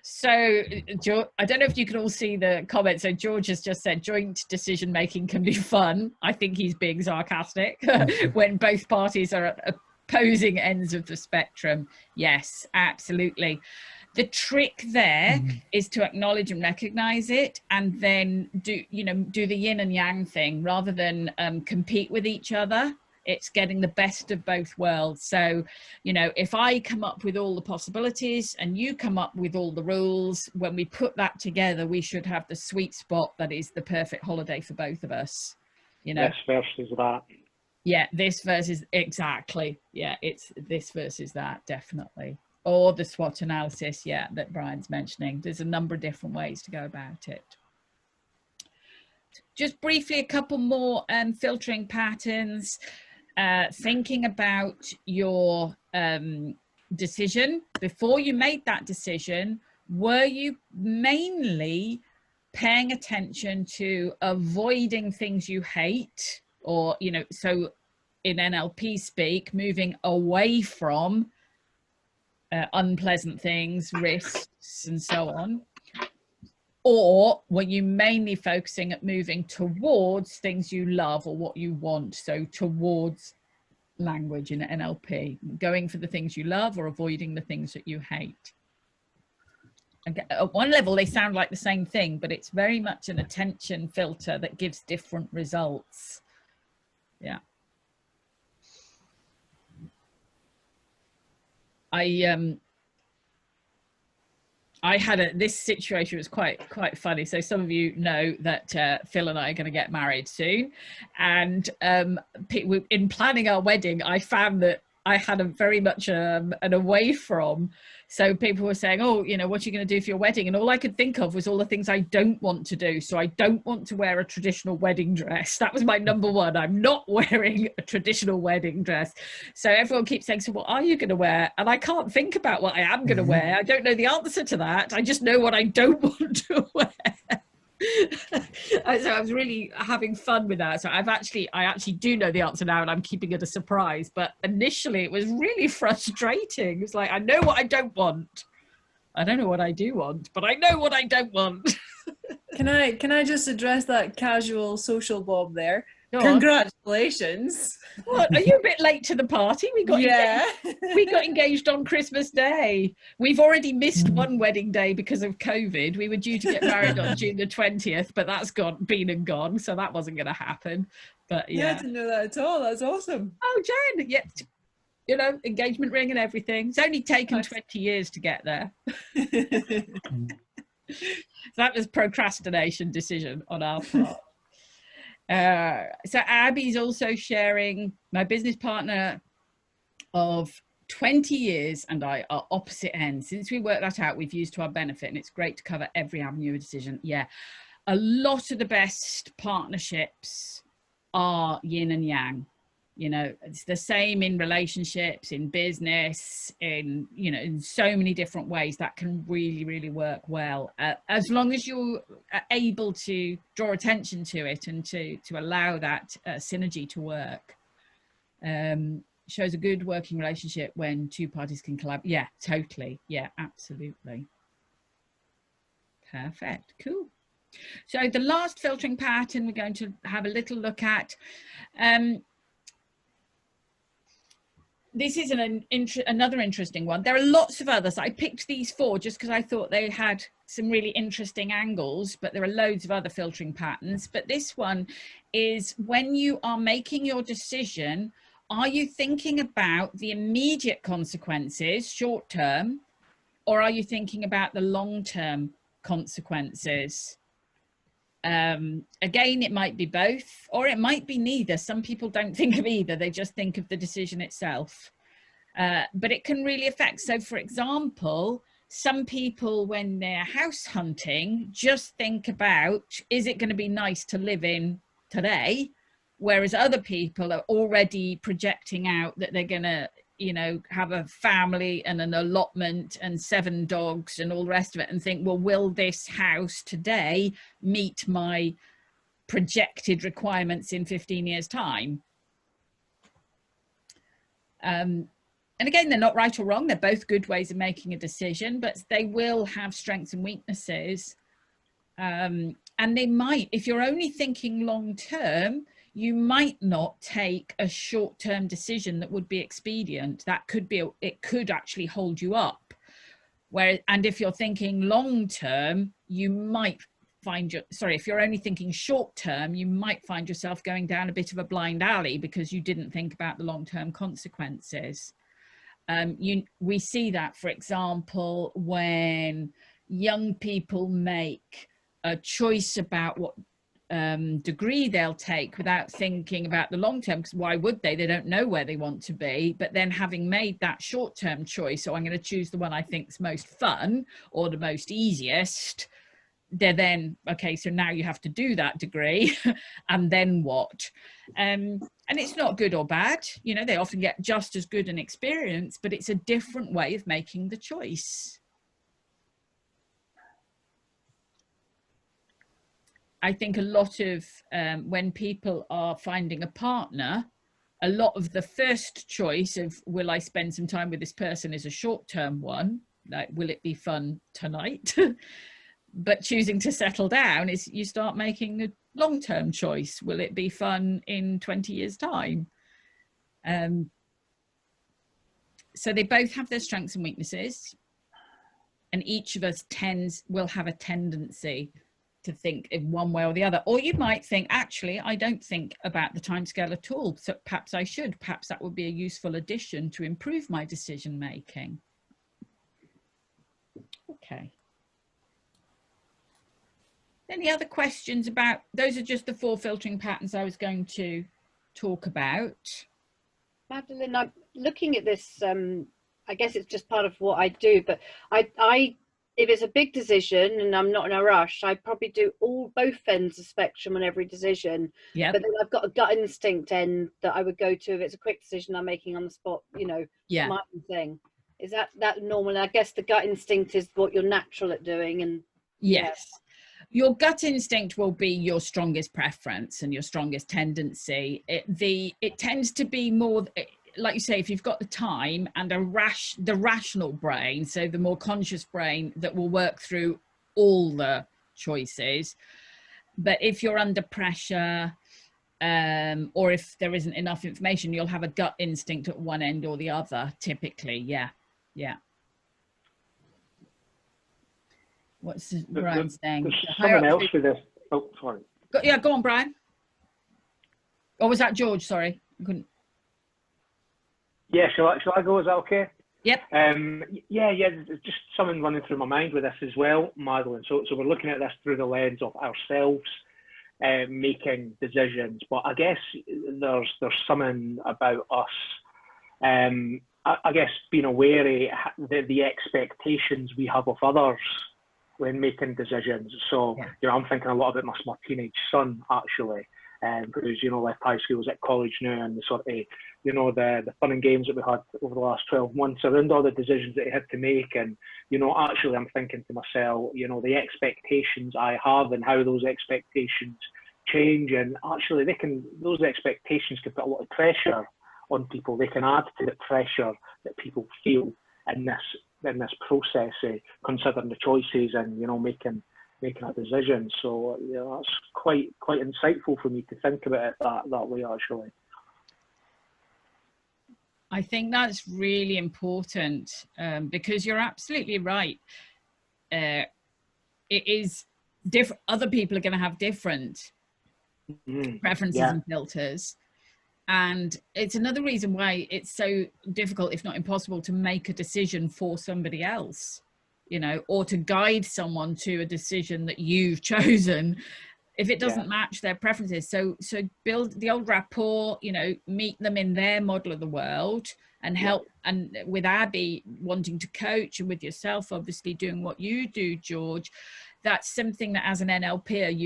So I don't know if you can all see the comment. So George has just said joint decision making can be fun. I think he's being sarcastic when both parties are at opposing ends of the spectrum. Yes, absolutely. The trick there is to acknowledge and recognize it, and then do the yin and yang thing, rather than compete with each other. It's getting the best of both worlds. So, you know, if I come up with all the possibilities and you come up with all the rules, when we put that together, we should have the sweet spot that is the perfect holiday for both of us. You know, this versus that. Yeah, this versus, exactly. Yeah, it's this versus that, definitely. Or the SWOT analysis, yeah, that Brian's mentioning. There's a number of different ways to go about it. Just briefly, a couple more filtering patterns. Thinking about your decision. Before you made that decision, were you mainly paying attention to avoiding things you hate, or, you know, so in NLP speak, moving away from unpleasant things, risks, and so on? Or were you mainly focusing at moving towards things you love or what you want? So towards language in NLP, going for the things you love or avoiding the things that you hate? At one level, they sound like the same thing, but it's very much an attention filter that gives different results. Yeah. I had this situation was quite funny. So some of you know that Phil and I are going to get married soon, and in planning our wedding, I found that I had a very much an away from. So people were saying, oh, you know, what are you going to do for your wedding? And all I could think of was all the things I don't want to do. So I don't want to wear a traditional wedding dress. That was my number one. I'm not wearing a traditional wedding dress. So everyone keeps saying, so what are you going to wear? And I can't think about what I am going to wear. I don't know the answer to that. I just know what I don't want to wear. So I was really having fun with that. So I actually do know the answer now, and I'm keeping it a surprise. But initially it was really frustrating. It's like, I know what I don't want. I don't know what I do want, but I know what I don't want. Can I just address that casual social bob there? Go on. Congratulations. What, are you a bit late to the party? We got engaged on Christmas Day. We've already missed one wedding day because of COVID. We were due to get married on June the 20th, but that's been and gone, so that wasn't going to happen. But yeah, I didn't know that at all. That's awesome. Oh, Jen, yeah, you know, engagement ring and everything. It's only taken 20 years to get there. So that was procrastination decision on our part. So Abby's also sharing, my business partner of 20 years and I are opposite ends. Since we worked that out, we've used to our benefit, and it's great to cover every avenue of decision. Yeah, a lot of the best partnerships are yin and yang. You know, it's the same in relationships, in business, in, you know, in so many different ways that can really, really work well, as long as you're able to draw attention to it and to allow that synergy to work. Shows a good working relationship when two parties can collaborate. Yeah, totally. Yeah, absolutely. Perfect. Cool. So the last filtering pattern we're going to have a little look at. This is another interesting one. There are lots of others. I picked these four just because I thought they had some really interesting angles, but there are loads of other filtering patterns. But this one is when you are making your decision, are you thinking about the immediate consequences, short term, or are you thinking about the long-term consequences? Again, it might be both, or it might be neither. Some people don't think of either, they just think of the decision itself. But it can really affect. So for example, some people, when they're house hunting, just think about, is it going to be nice to live in today? Whereas other people are already projecting out that they're going to, you know, have a family and an allotment and 7 dogs and all the rest of it, and think, well, will this house today meet my projected requirements in 15 years time? And again, they're not right or wrong. They're both good ways of making a decision, but they will have strengths and weaknesses. And they might, if you're only thinking long term, you might not take a short-term decision that would be expedient. That could be, it could actually hold you up. And if you're thinking long-term, you might find if you're only thinking short-term, you might find yourself going down a bit of a blind alley because you didn't think about the long-term consequences. We see that, for example, when young people make a choice about what degree they'll take without thinking about the long term, because why would they? They don't know where they want to be. But then having made that short-term choice, so I'm going to choose the one I think's most fun or the most easiest, they're then, okay, so now you have to do that degree and then what? And it's not good or bad, you know, they often get just as good an experience, but it's a different way of making the choice. I think a lot of when people are finding a partner, a lot of the first choice of will I spend some time with this person is a short-term one, like will it be fun tonight? But choosing to settle down is you start making a long-term choice. Will it be fun in 20 years' time? So they both have their strengths and weaknesses, and each of us will have a tendency to think in one way or the other. Or you might think, actually, I don't think about the timescale at all, so perhaps I should. Perhaps that would be a useful addition to improve my decision making. Okay. Any other questions about, those are just the 4 filtering patterns I was going to talk about. Madeline, I'm looking at this, I guess it's just part of what I do, but I if it's a big decision and I'm not in a rush, I probably do both ends of the spectrum on every decision. Yeah. But then I've got a gut instinct end that I would go to if it's a quick decision I'm making on the spot, you know, Yeah. my own thing. Is that normal? I guess the gut instinct is what you're natural at doing. And yes. Yeah. Your gut instinct will be your strongest preference and your strongest tendency. It tends to be more, like you say, if you've got the time and the rational brain, so the more conscious brain that will work through all the choices. But if you're under pressure, or if there isn't enough information, you'll have a gut instinct at one end or the other, typically. Yeah. What's Brian saying? There's someone else with this. Oh, sorry. Go on, Brian. Or was that George? Sorry, I couldn't. Yeah, shall I go? Is that okay? Yep. Yeah. There's just something running through my mind with this as well, Madeline. So we're looking at this through the lens of ourselves making decisions, but I guess there's something about us. I guess being aware of the expectations we have of others when making decisions. So I'm thinking a lot about my teenage son actually. Who's left high school, is at college now, and the sort of the fun and games that we had over the last 12 months around all the decisions that he had to make. And actually I'm thinking to myself, the expectations I have and how those expectations change, and actually those expectations can put a lot of pressure on people. They can add to the pressure that people feel in this process, considering the choices and making a decision. So that's quite insightful for me to think about it that way actually. I think that's really important, because you're absolutely right. It is different. Other people are going to have different preferences and filters. And it's another reason why it's so difficult, if not impossible, to make a decision for somebody else, or to guide someone to a decision that you've chosen if it doesn't match their preferences. So build the old rapport, meet them in their model of the world and help. And with Abby wanting to coach, and with yourself obviously doing what you do, George, that's something that as an NLPer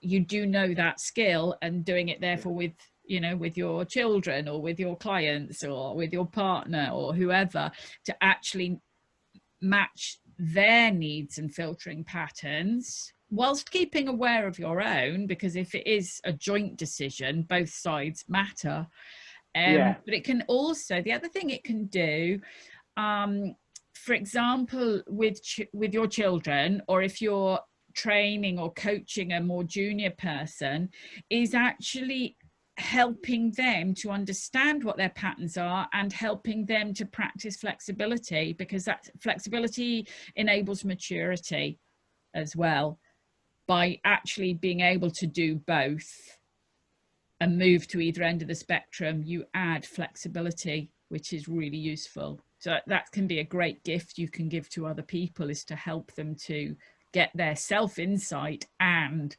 you do know that skill, and doing it therefore with your children or with your clients or with your partner or whoever, to actually match their needs and filtering patterns whilst keeping aware of your own, because if it is a joint decision, both sides matter. But it can also, the other thing it can do, for example, with your children, or if you're training or coaching a more junior person, is actually helping them to understand what their patterns are and helping them to practice flexibility, because that flexibility enables maturity as well. By actually being able to do both and move to either end of the spectrum, you add flexibility, which is really useful. So that can be a great gift you can give to other people, is to help them to get their self-insight and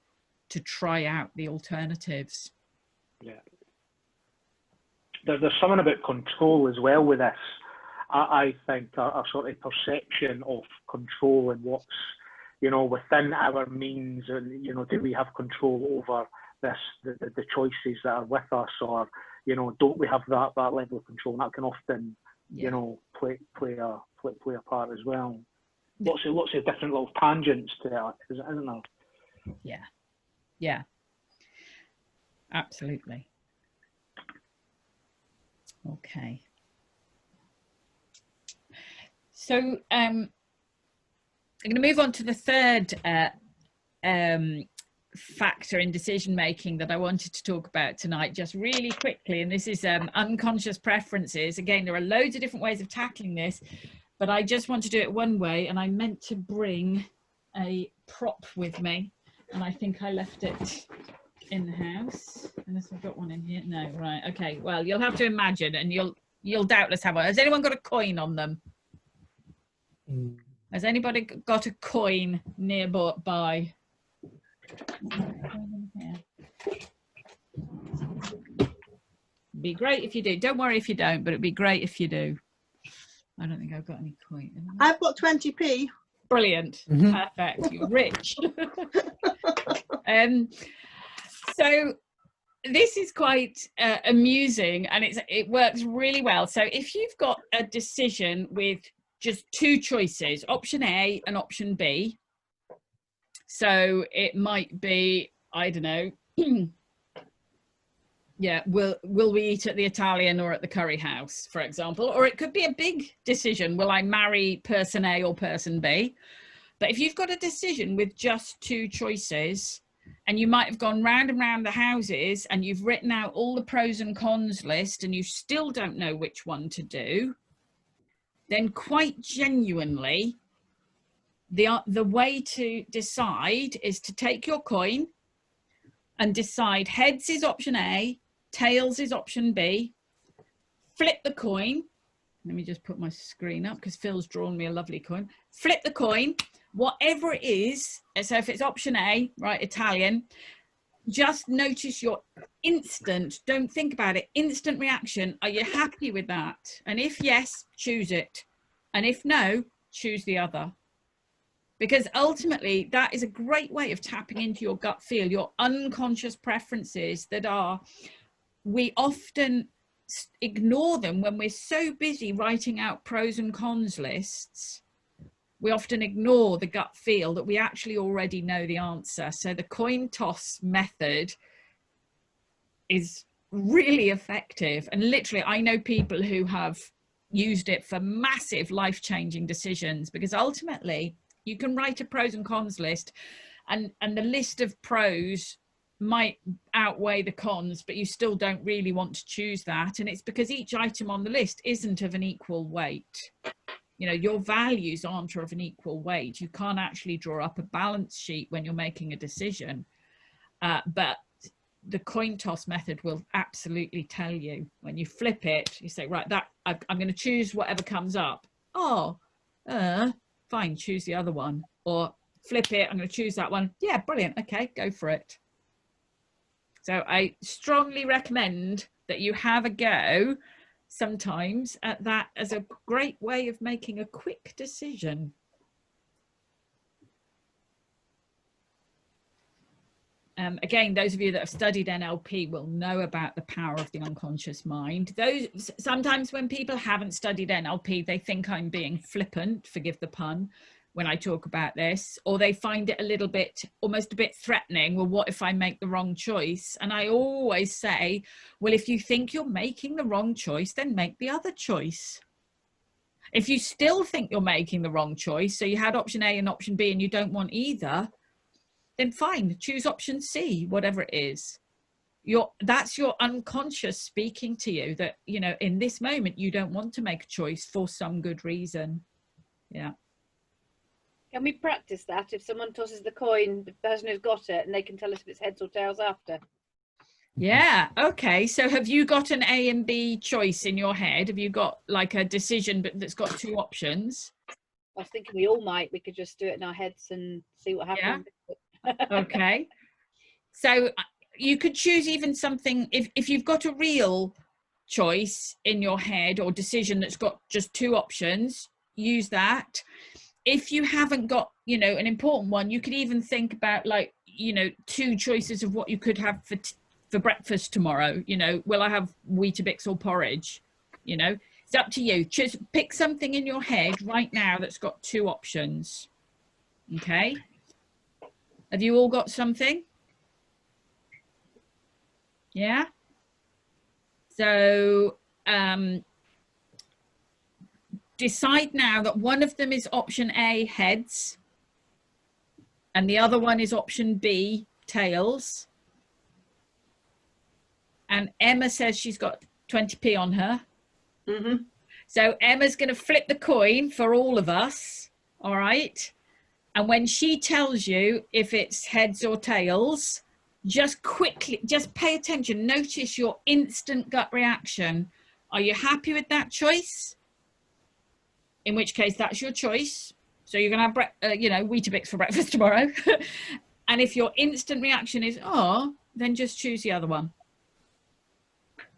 to try out the alternatives. Yeah. There's something about control as well with this. I think a sort of perception of control and what's within our means, and do we have control over the choices that are with us, or don't we have that level of control? And that can often play a part as well. Lots of different little tangents to that, isn't there? Yeah. Yeah, absolutely. Okay. So I'm going to move on to the third factor in decision making that I wanted to talk about tonight, just really quickly, and this is unconscious preferences. Again, there are loads of different ways of tackling this, but I just want to do it one way, and I meant to bring a prop with me, and I think I left it in the house, unless I've got one in here. No, right, okay, well, you'll have to imagine, and you'll doubtless have one. Has anyone got a coin on them? Has anybody got a coin nearby? Be great if you do. Don't worry if you don't, but it'd be great if you do. I don't think I've got any coin. I've got 20p. Brilliant. Perfect. You're rich. So this is quite amusing, and it works really well. So if you've got a decision with just two choices, option A and option B. So it might be, I don't know, yeah, will we eat at the Italian or at the curry house, for example? Or it could be a big decision, will I marry person A or person B? But if you've got a decision with just two choices, and you might have gone round and round the houses and you've written out all the pros and cons list and you still don't know which one to do, then quite genuinely, the way to decide is to take your coin and decide heads is option A, tails is option B, flip the coin. Let me just put my screen up because Phil's drawn me a lovely coin. Flip the coin, whatever it is. So if it's option A, right, Italian, just notice your instant, don't think about it, instant reaction. Are you happy with that? And if yes, choose it. And if no, choose the other. Because ultimately, that is a great way of tapping into your gut feel, your unconscious preferences that are, we often ignore them when we're so busy writing out pros and cons lists. We often ignore the gut feel that we actually already know the answer. So the coin toss method is really effective. And literally, I know people who have used it for massive life-changing decisions, because ultimately you can write a pros and cons list, and the list of pros might outweigh the cons, but you still don't really want to choose that. And it's because each item on the list isn't of an equal weight. You know, your values aren't of an equal weight. You can't actually draw up a balance sheet when you're making a decision. But the coin toss method will absolutely tell you. When you flip it, you say, right, that I'm going to choose whatever comes up. Oh, fine, choose the other one. Or flip it, I'm going to choose that one. Yeah, brilliant. Okay, go for it. So I strongly recommend that you have a go sometimes at that as a great way of making a quick decision. Again, those of you that have studied NLP will know about the power of the unconscious mind. Sometimes when people haven't studied NLP, they think I'm being flippant, forgive the pun, when I talk about this, or they find it a little bit, almost a bit threatening. Well, what if I make the wrong choice? And I always say, well, if you think you're making the wrong choice, then make the other choice. If you still think you're making the wrong choice, so you had option A and option B and you don't want either, then fine, choose option C, whatever it is. That's your unconscious speaking to you that, you know, in this moment, you don't want to make a choice for some good reason. Yeah. Can we practice that? If someone tosses the coin, the person who's got it, and they can tell us if it's heads or tails after. Yeah. Okay. So have you got an A and B choice in your head? Have you got like a decision, but that's got two options? I was thinking we all might. We could just do it in our heads and see what happens. Yeah. Okay. So you could choose even something, if you've got a real choice in your head or decision that's got just two options, use that. If you haven't got, you know, an important one, you could even think about, like, you know, two choices of what you could have for breakfast tomorrow. You know, will I have Weetabix or porridge? You know, it's up to you. Just pick something in your head right now that's got two options. Okay. Have you all got something? Yeah. So decide now that one of them is option A, heads, and the other one is option B, tails. And Emma says she's got 20p on her. Mm-hmm. So Emma's going to flip the coin for all of us. All right. And when she tells you if it's heads or tails, just quickly, just pay attention. Notice your instant gut reaction. Are you happy with that choice? In which case, that's your choice. So you're going to have, Weetabix for breakfast tomorrow. And if your instant reaction is, oh, then just choose the other one.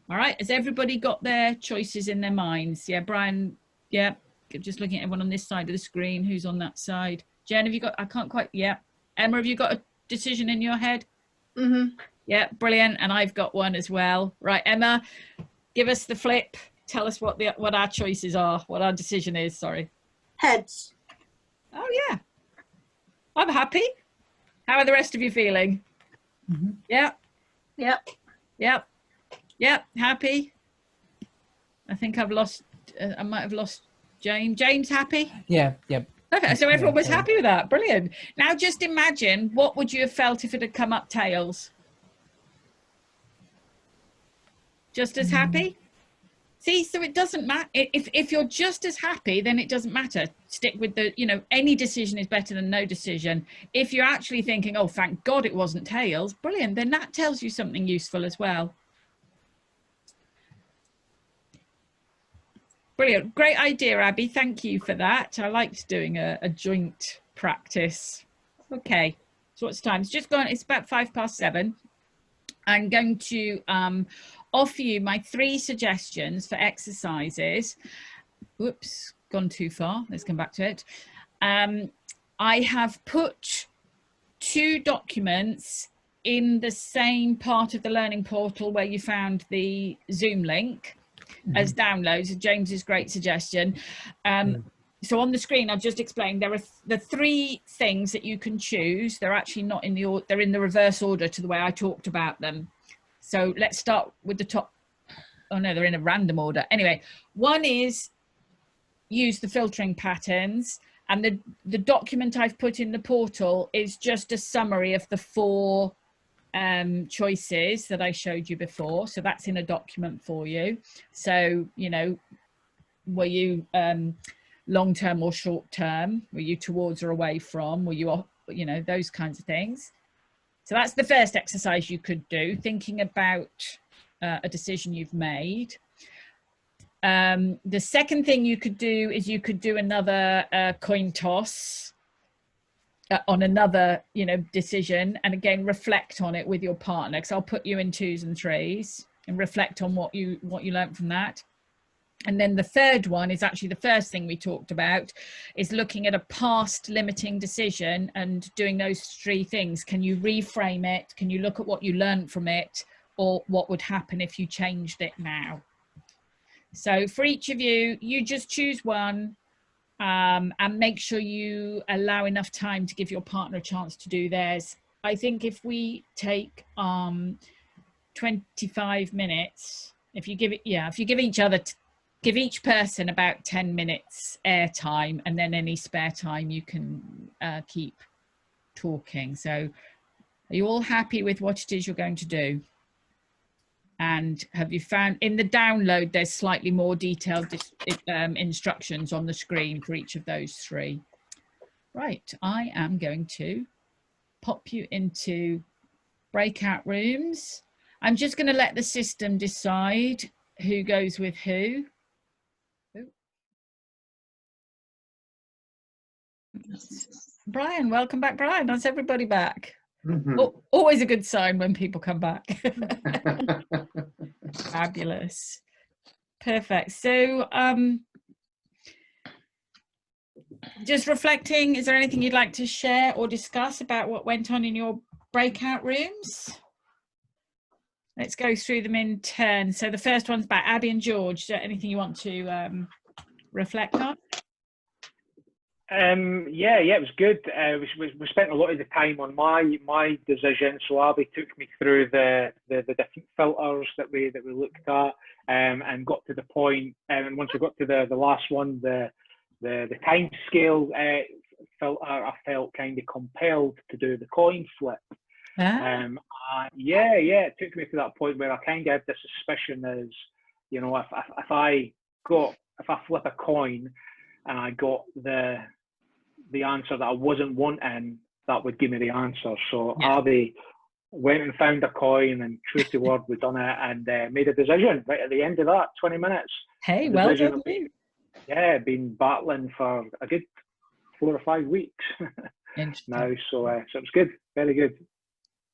All right. Has everybody got their choices in their minds? Yeah, Brian. Yeah. Just looking at everyone on this side of the screen. Who's on that side? Jen, have you got, I can't quite, yeah. Emma, have you got a decision in your head? Mm-hmm. Yeah, brilliant. And I've got one as well. Right, Emma, give us the flip. Tell us what our choices are, what our decision is, sorry. Heads. Oh, yeah. I'm happy. How are the rest of you feeling? Mm-hmm. Yeah. Yep. Yep. Yep. Happy. I think I've lost, I might have lost James. James, happy? Yeah, yep. Perfect. So everyone was Yeah. happy with that. Brilliant. Now just imagine, what would you have felt if it had come up tails? Just as happy? See, so it doesn't matter. If you're just as happy, then it doesn't matter. Stick with the, any decision is better than no decision. If you're actually thinking, oh, thank God it wasn't tails, brilliant, then that tells you something useful as well. Brilliant. Great idea, Abby. Thank you for that. I liked doing a joint practice. Okay, so what's the time? It's just gone, it's about 7:05. I'm going to offer you my 3 suggestions for exercises. Whoops, gone too far. Let's come back to it. I have put 2 documents in the same part of the learning portal where you found the Zoom link as downloads. James's great suggestion. So on the screen, I've just explained there are the 3 things that you can choose. They're actually not in the, they're in the reverse order to the way I talked about them. So let's start with the top. Oh no, they're in a random order. Anyway, one is use the filtering patterns, and the document I've put in the portal is just a summary of the 4 choices that I showed you before. So that's in a document for you. So, were you long-term or short-term? Were you towards or away from? Were you, those kinds of things. So that's the first exercise you could do, thinking about a decision you've made. The second thing you could do is you could do another coin toss on another, decision, and again, reflect on it with your partner. Because I'll put you in 2s and 3s and reflect on what you learned from that. And then the third one is actually the first thing we talked about, is looking at a past limiting decision and doing those 3 things. Can you reframe it? Can you look at what you learned from it? Or what would happen if you changed it now? So for each of you, you just choose one and make sure you allow enough time to give your partner a chance to do theirs. I think if we take 25 minutes, if you give each person about 10 minutes airtime, and then any spare time you can keep talking. So are you all happy with what it is you're going to do? And have you found in the download, there's slightly more detailed instructions on the screen for each of those 3. Right, I am going to pop you into breakout rooms. I'm just going to let the system decide who goes with who. Brian, welcome back, Brian. That's everybody back. Oh, always a good sign when people come back. Fabulous. Perfect. So just reflecting, is there anything you'd like to share or discuss about what went on in your breakout rooms? Let's go through them in turn. So the first one's about Abby and George. Is there anything you want to reflect on? Yeah, it was good. We spent a lot of the time on my decision. So Abby took me through the different filters that we looked at, and got to the point. And once we got to the last one, the time scale filter, I felt kind of compelled to do the coin flip. It took me to that point where I kind of had the suspicion as, you know, if I flip a coin and I got the answer that I wasn't wanting, that would give me the answer. So Abby went and found a coin, and true to word, we done it, and made a decision right at the end of that 20 minutes. Hey, well done. Been battling for a good 4 or 5 weeks now. So it was good, very good.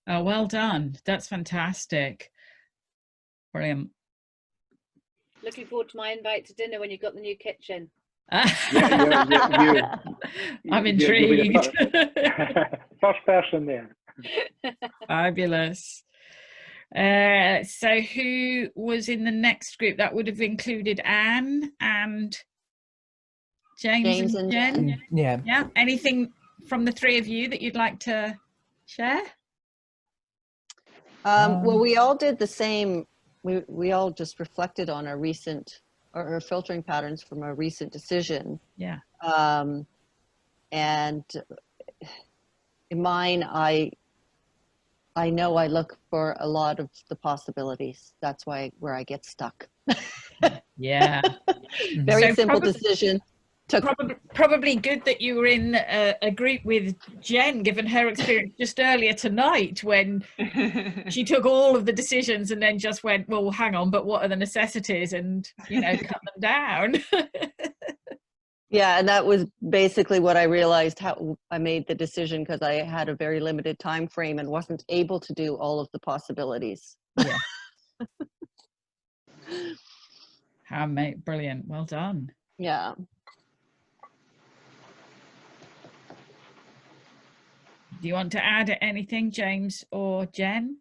Oh, well done. That's fantastic. Brilliant. Looking forward to my invite to dinner when you've got the new kitchen. I'm intrigued. First person there. Fabulous. So who was in the next group? That would have included Anne and James and Jen. Yeah. Anything from the three of you that you'd like to share? Well, we all did the same. We all just reflected on our recent or filtering patterns from a recent decision. Yeah. And in mine, I know I look for a lot of the possibilities. That's where I get stuck. Yeah. Very simple decision. Probably good that you were in a group with Jen, given her experience just earlier tonight, when she took all of the decisions and then just went, well, hang on, but what are the necessities, and, you know, cut them down. Yeah, and that was basically what I realized, how I made the decision, because I had a very limited time frame and wasn't able to do all of the possibilities. Yeah. Brilliant. Well done. Yeah. Do you want to add anything, James or Jen?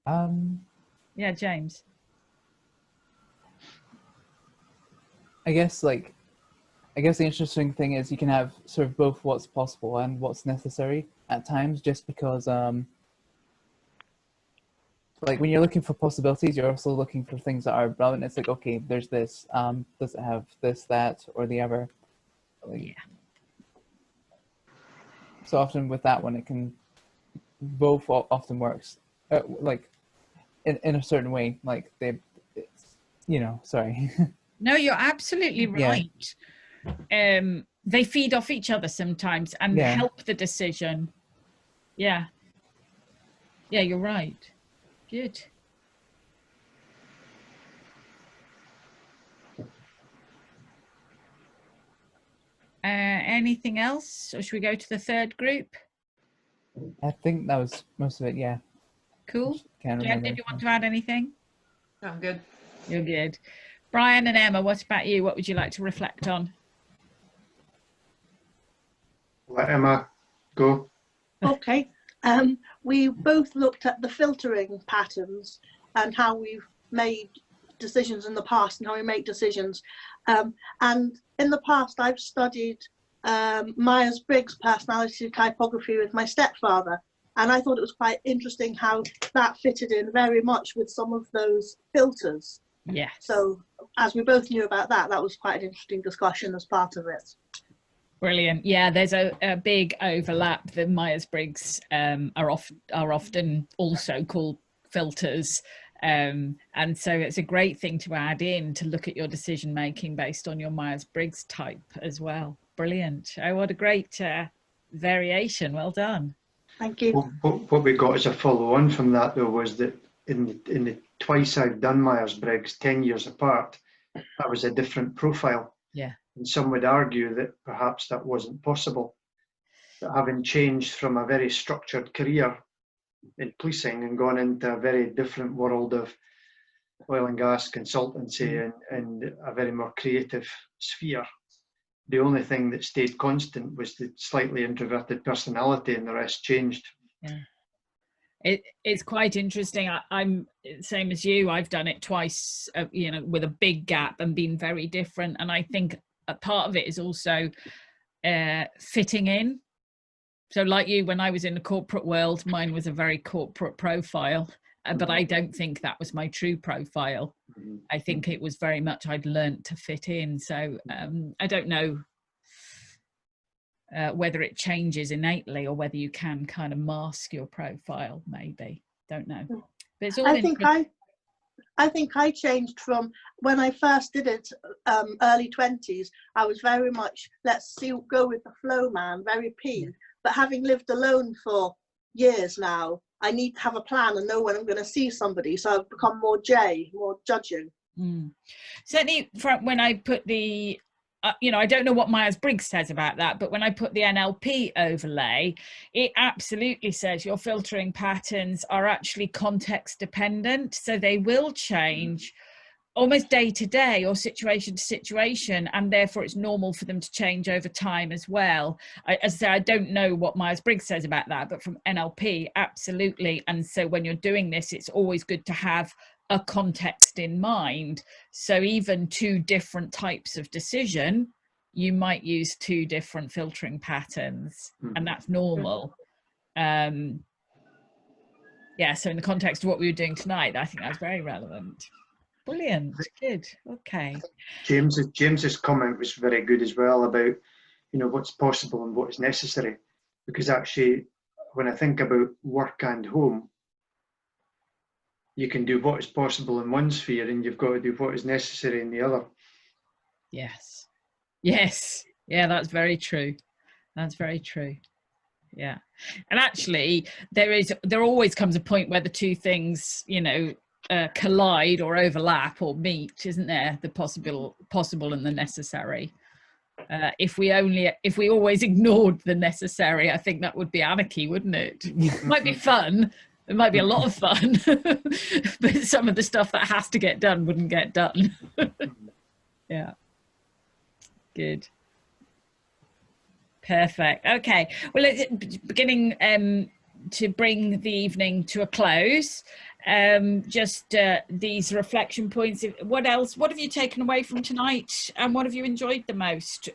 Yeah, James. I guess the interesting thing is you can have sort of both what's possible and what's necessary at times, just because like when you're looking for possibilities, you're also looking for things that are relevant. It's like, okay, there's this, does it have this, that, or the other? Yeah. So often with that one, it can both often works like in a certain way, like sorry. No, you're absolutely right. Yeah. They feed off each other sometimes and help the decision. Yeah, you're right. Good. Anything else, or should we go to the third group? I think that was most of it. Yeah. Cool. Jen, did you want to add anything? I'm good. You're good. Brian and Emma, what about you? What would you like to reflect on? Let Emma go. Okay. We both looked at the filtering patterns and how we've made decisions in the past and how we make decisions. And in the past, I've studied Myers-Briggs personality typography with my stepfather. And I thought it was quite interesting how that fitted in very much with some of those filters. Yeah. So as we both knew about that, that was quite an interesting discussion as part of it. Brilliant. Yeah, there's a big overlap. The Myers-Briggs are often also called filters. And so it's a great thing to add in to look at your decision making based on your Myers-Briggs type as well. Brilliant. Oh, what a great variation. Well done. Thank you. What we got as a follow on from that, though, was that in the twice I've done Myers-Briggs, 10 years apart, that was a different profile. Yeah. And some would argue that perhaps that wasn't possible. But having changed from a very structured career in policing and gone into a very different world of oil and gas consultancy and a very more creative sphere, the only thing that stayed constant was the slightly introverted personality, and the rest changed. Yeah. It's quite interesting. I'm same as you. I've done it twice, with a big gap and been very different. And I think a part of it is also fitting in. So like you, when I was in the corporate world, mine was a very corporate profile, but I don't think that was my true profile. I think it was very much I'd learnt to fit in. So I don't know whether it changes innately or whether you can kind of mask your profile, maybe. Don't know. But it's all I think I changed from when I first did it, early 20s. I was very much, let's see, go with the flow, man, very P. But having lived alone for years now, I need to have a plan and know when I'm going to see somebody. So I've become more J, more judging. Certainly, when I put the, you know, I don't know what Myers-Briggs says about that, but when I put the NLP overlay, it absolutely says your filtering patterns are actually context dependent. So they will change almost day to day or situation to situation, and therefore it's normal for them to change over time as well. As I say, I don't know what Myers-Briggs says about that, but from NLP, absolutely. And so when you're doing this, it's always good to have a context in mind. So even two different types of decision, you might use two different filtering patterns, and that's normal. Yeah, so in the context of what we were doing tonight, I think that's very relevant. Brilliant, good, okay. James's comment was very good as well about, you know, what's possible and what is necessary, because actually when I think about work and home, you can do what is possible in one sphere and you've got to do what is necessary in the other. Yes, yes, yeah, that's very true. That's very true. Yeah, and actually there always comes a point where the two things, you know, collide or overlap or meet, isn't there? The possible and the necessary. If we always ignored the necessary, I think that would be anarchy, wouldn't it? It might be fun. It might be a lot of fun, but some of the stuff that has to get done wouldn't get done. Yeah. Good. Perfect. Okay. Well, it's beginning to bring the evening to a close. Just these reflection points. What else? What have you taken away from tonight, and what have you enjoyed the most?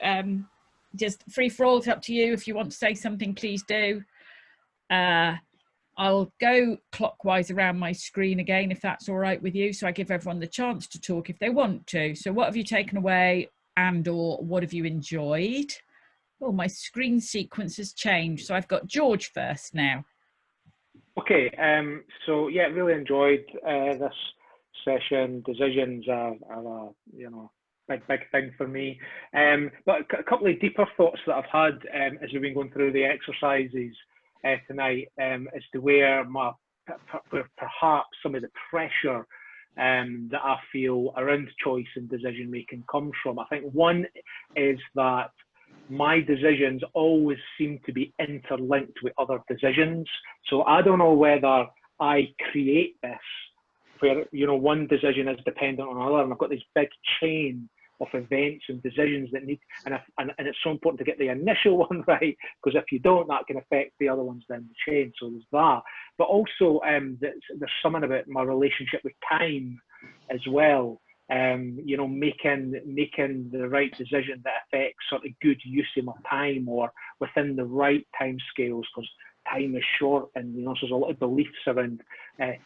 Just free for all. It's up to you. If you want to say something, please do. I'll go clockwise around my screen again, if that's all right with you. So I give everyone the chance to talk if they want to. So what have you taken away, and or what have you enjoyed? Oh, my screen sequence has changed. So I've got George first now. Okay, so yeah, really enjoyed this session. Decisions are a, you know, big thing for me. But a couple of deeper thoughts that I've had as we've been going through the exercises tonight, as to where perhaps some of the pressure that I feel around choice and decision making comes from. I think one is that my decisions always seem to be interlinked with other decisions. So I don't know whether I create this where, you know, one decision is dependent on another, and I've got this big chain of events and decisions that need, and it's so important to get the initial one right, because if you don't, that can affect the other ones down the chain. So there's that. But also there's something about my relationship with time as well. You know, making the right decision that affects sort of good use of my time, or within the right time scales, because time is short, and you know, so there's a lot of beliefs around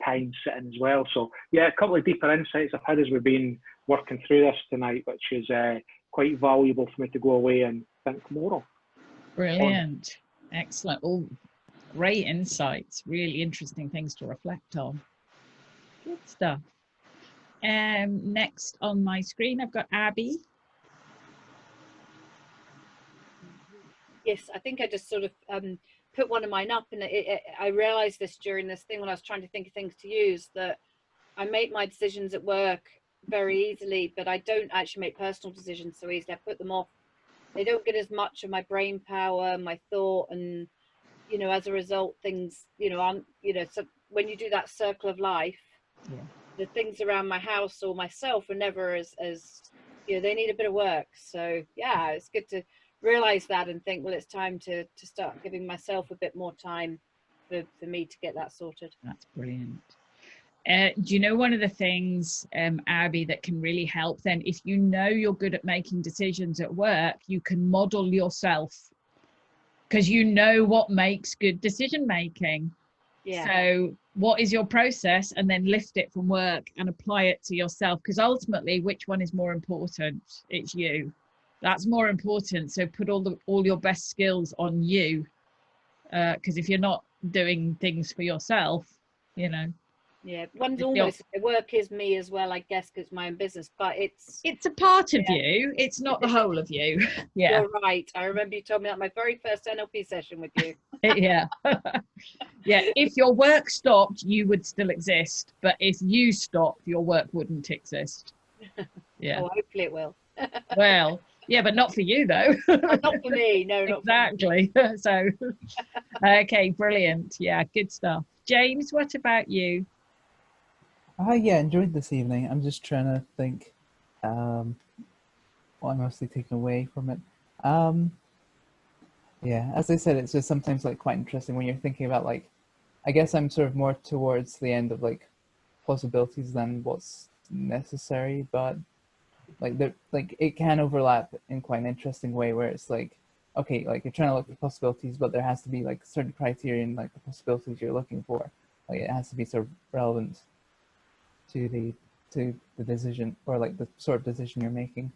time sitting as well. So yeah, a couple of deeper insights I've had as we've been working through this tonight, which is quite valuable for me to go away and think more of. Brilliant, excellent, all great insights, really interesting things to reflect on. Good stuff. Next on my screen, I've got Abby. Yes, I think I just sort of put one of mine up, and I realized this during this thing when I was trying to think of things to use, that I make my decisions at work very easily, but I don't actually make personal decisions so easily. I put them off. They don't get as much of my brain power, my thought, and you know, as a result, things, you know, so when you do that circle of life, yeah, the things around my house or myself are never as you know, they need a bit of work. So yeah, it's good to realize that and think, well, it's time to start giving myself a bit more time for me to get that sorted. That's brilliant. Do you know one of the things, Abby, that can really help then, if you know you're good at making decisions at work, you can model yourself, because you know what makes good decision making. Yeah. So what is your process, and then lift it from work and apply it to yourself, because ultimately, which one is more important? It's you. That's more important. So put all your best skills on you, because if you're not doing things for yourself, you know. Yeah, one's almost, work is me as well, I guess, because it's my own business, but it's a part of you. It's not the whole of you. Yeah. You're right. I remember you told me that my very first NLP session with you. Yeah. Yeah. If your work stopped, you would still exist. But if you stopped, your work wouldn't exist. Yeah. Oh, hopefully it will. Well, yeah, but not for you though. Not for me. No, not exactly. For me. So, okay, brilliant. Yeah, good stuff. James, what about you? Yeah, enjoyed this evening. I'm just trying to think what I'm mostly taking away from it. Yeah, as I said, it's just sometimes like quite interesting when you're thinking about like, I guess I'm sort of more towards the end of like possibilities than what's necessary, but like it can overlap in quite an interesting way where it's like, okay, like you're trying to look for possibilities, but there has to be like certain criteria in like the possibilities you're looking for. Like it has to be sort of relevant to the decision, or like the sort of decision you're making.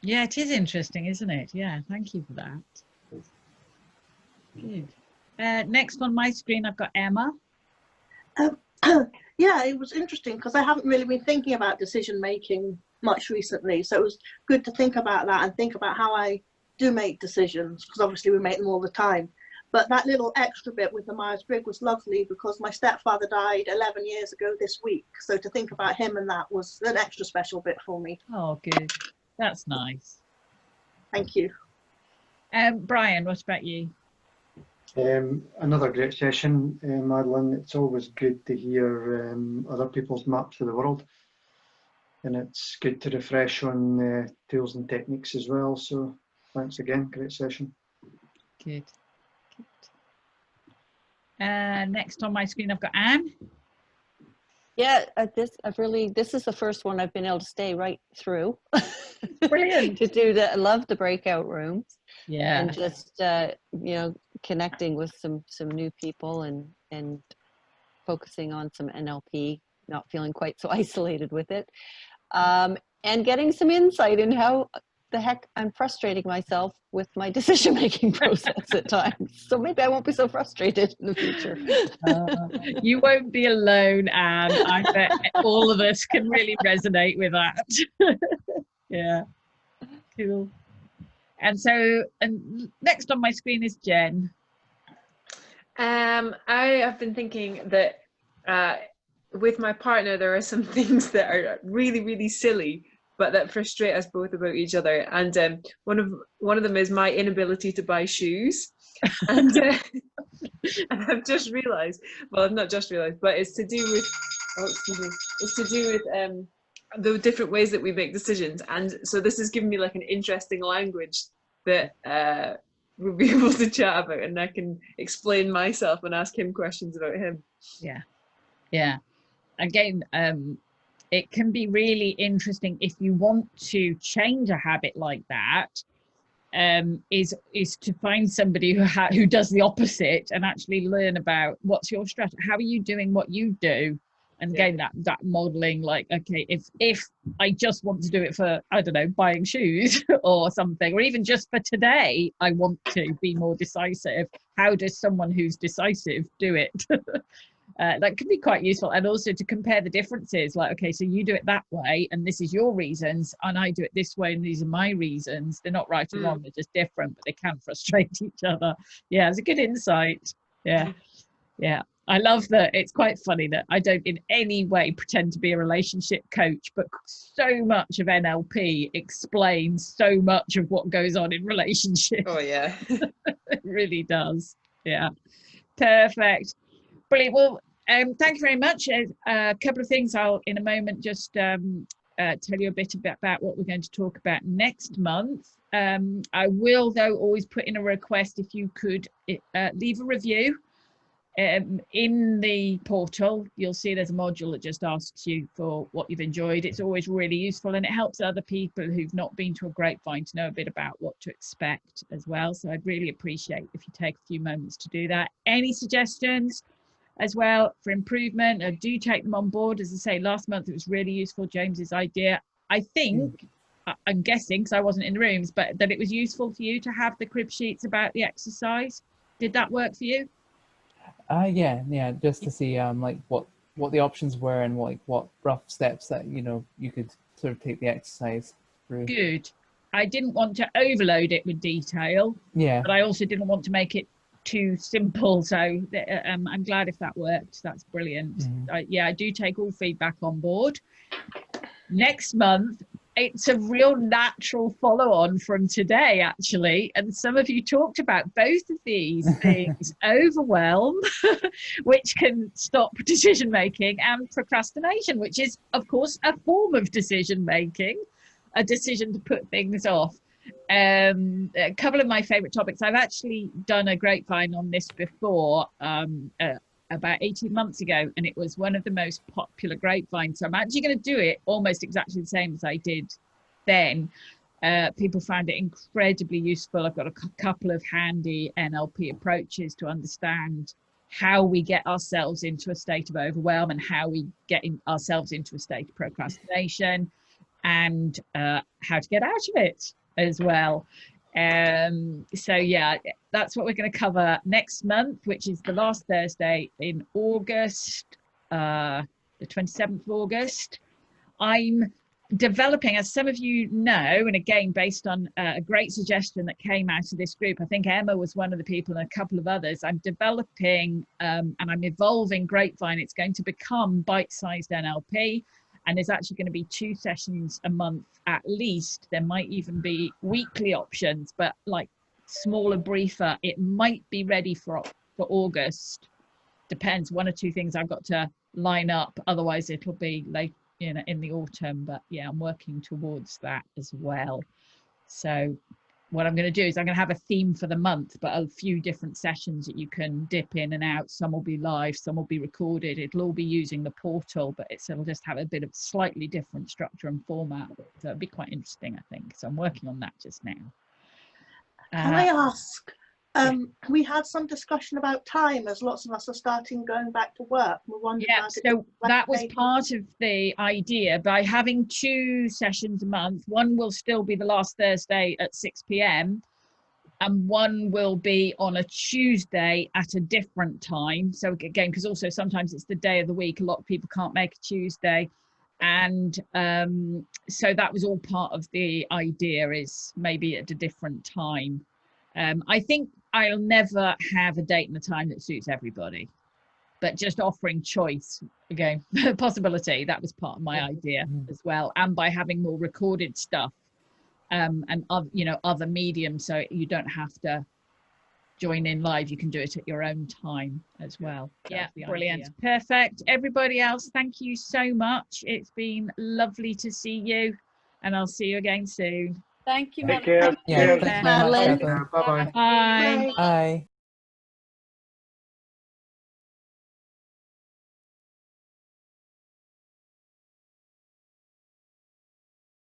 Yeah, it is interesting, isn't it? Yeah, thank you for that. Good. Next on my screen, I've got Emma. Yeah, it was interesting because I haven't really been thinking about decision making much recently. So it was good to think about that and think about how I do make decisions, because obviously we make them all the time. But that little extra bit with the Myers-Briggs was lovely because my stepfather died 11 years ago this week. So to think about him and that was an extra special bit for me. Oh, good. That's nice. Thank you. Brian, what about you? Another great session, Madeline. It's always good to hear other people's maps of the world. And it's good to refresh on tools and techniques as well. So thanks again, great session. Good. Next on my screen, I've got Anne. Yeah, this is the first one I've been able to stay right through. Brilliant. To do that. I love the breakout rooms. Yeah. And just you know, connecting with some new people and focusing on some NLP, not feeling quite so isolated with it, and getting some insight in how the heck I'm frustrating myself with my decision-making process at times. So maybe I won't be so frustrated in the future. You won't be alone, Anne. I bet all of us can really resonate with that. Yeah, cool. And so, and next on my screen is Jen. I have been thinking that with my partner, there are some things that are really, really silly, but that frustrate us both about each other. And one of them is my inability to buy shoes. And, and I've just realised, well, I've not just realised, but it's to do with, it's to do with the different ways that we make decisions. And so this has given me like an interesting language that we'll be able to chat about, and I can explain myself and ask him questions about him. Yeah. Yeah. Again, it can be really interesting if you want to change a habit like that, is to find somebody who does the opposite and actually learn about what's your strategy, how are you doing what you do, and again that modeling, like, okay, if I just want to do it for, I don't know, buying shoes or something, or even just for today I want to be more decisive, how does someone who's decisive do it? That can be quite useful. And also to compare the differences, like, okay, so you do it that way and this is your reasons, and I do it this way and these are my reasons. They're not right or wrong, they're just different, but they can frustrate each other. Yeah, it's a good insight. Yeah. I love that. It's quite funny that I don't in any way pretend to be a relationship coach, but so much of NLP explains so much of what goes on in relationships. Oh yeah. It really does. Yeah, perfect. Brilliant. Well, thank you very much. A couple of things I'll in a moment just tell you a bit about what we're going to talk about next month. I will, though, always put in a request if you could leave a review in the portal, you'll see there's a module that just asks you for what you've enjoyed. It's always really useful, and it helps other people who've not been to a grapevine to know a bit about what to expect as well. So I'd really appreciate if you take a few moments to do that. Any suggestions as well for improvement, do take them on board. As I say, last month it was really useful, James's idea. I think, I'm guessing because I wasn't in the rooms, but that it was useful for you to have the crib sheets about the exercise. Did that work for you? Yeah, just to see like what the options were and what rough steps that you could sort of take the exercise through. Good. I didn't want to overload it with detail, but I also didn't want to make it too simple, so I'm glad if that worked. That's brilliant. I do take all feedback on board. Next month, it's a real natural follow-on from today, actually, and some of you talked about both of these things: overwhelm, which can stop decision making, and procrastination, which is of course a form of decision making, a decision to put things off. A couple of my favorite topics, I've actually done a grapevine on this before, about 18 months ago, and it was one of the most popular grapevines. So I'm actually going to do it almost exactly the same as I did then. People found it incredibly useful. I've got a couple of handy NLP approaches to understand how we get ourselves into a state of overwhelm and how we get ourselves into a state of procrastination, and how to get out of it as well. So yeah, that's what we're going to cover next month, which is the last Thursday in August, the 27th of August. I'm developing, as some of you know, and again based on a great suggestion that came out of this group, I think Emma was one of the people and a couple of others, I'm developing and I'm evolving Grapevine. It's going to become bite-sized NLP, and there's actually going to be 2 sessions a month at least. There might even be weekly options, but like smaller, briefer. It might be ready for August. Depends, 1 or 2 things I've got to line up. Otherwise, it'll be late, in the autumn. But yeah, I'm working towards that as well. So what I'm going to do is I'm going to have a theme for the month, but a few different sessions that you can dip in and out. Some will be live, some will be recorded. It'll all be using the portal, but it'll just have a bit of slightly different structure and format. So it'll be quite interesting, I think. So I'm working on that just now. Can I ask, we had some discussion about time, as lots of us are going back to work. Yeah, so that was part of the idea. By having 2 sessions a month, one will still be the last Thursday at 6 p.m. and one will be on a Tuesday at a different time. So again, because also sometimes it's the day of the week, a lot of people can't make a Tuesday. And so that was all part of the idea, is maybe at a different time. I think I'll never have a date and a time that suits everybody, but just offering choice, again, possibility, that was part of my idea as well. And by having more recorded stuff and other mediums, so you don't have to join in live, you can do it at your own time as well. Yeah, brilliant. Perfect. Everybody else, thank you so much. It's been lovely to see you, and I'll see you again soon. Thank you, Take care. Yeah, thanks very much, Madeline. Kathleen. Bye-bye. Bye. Bye.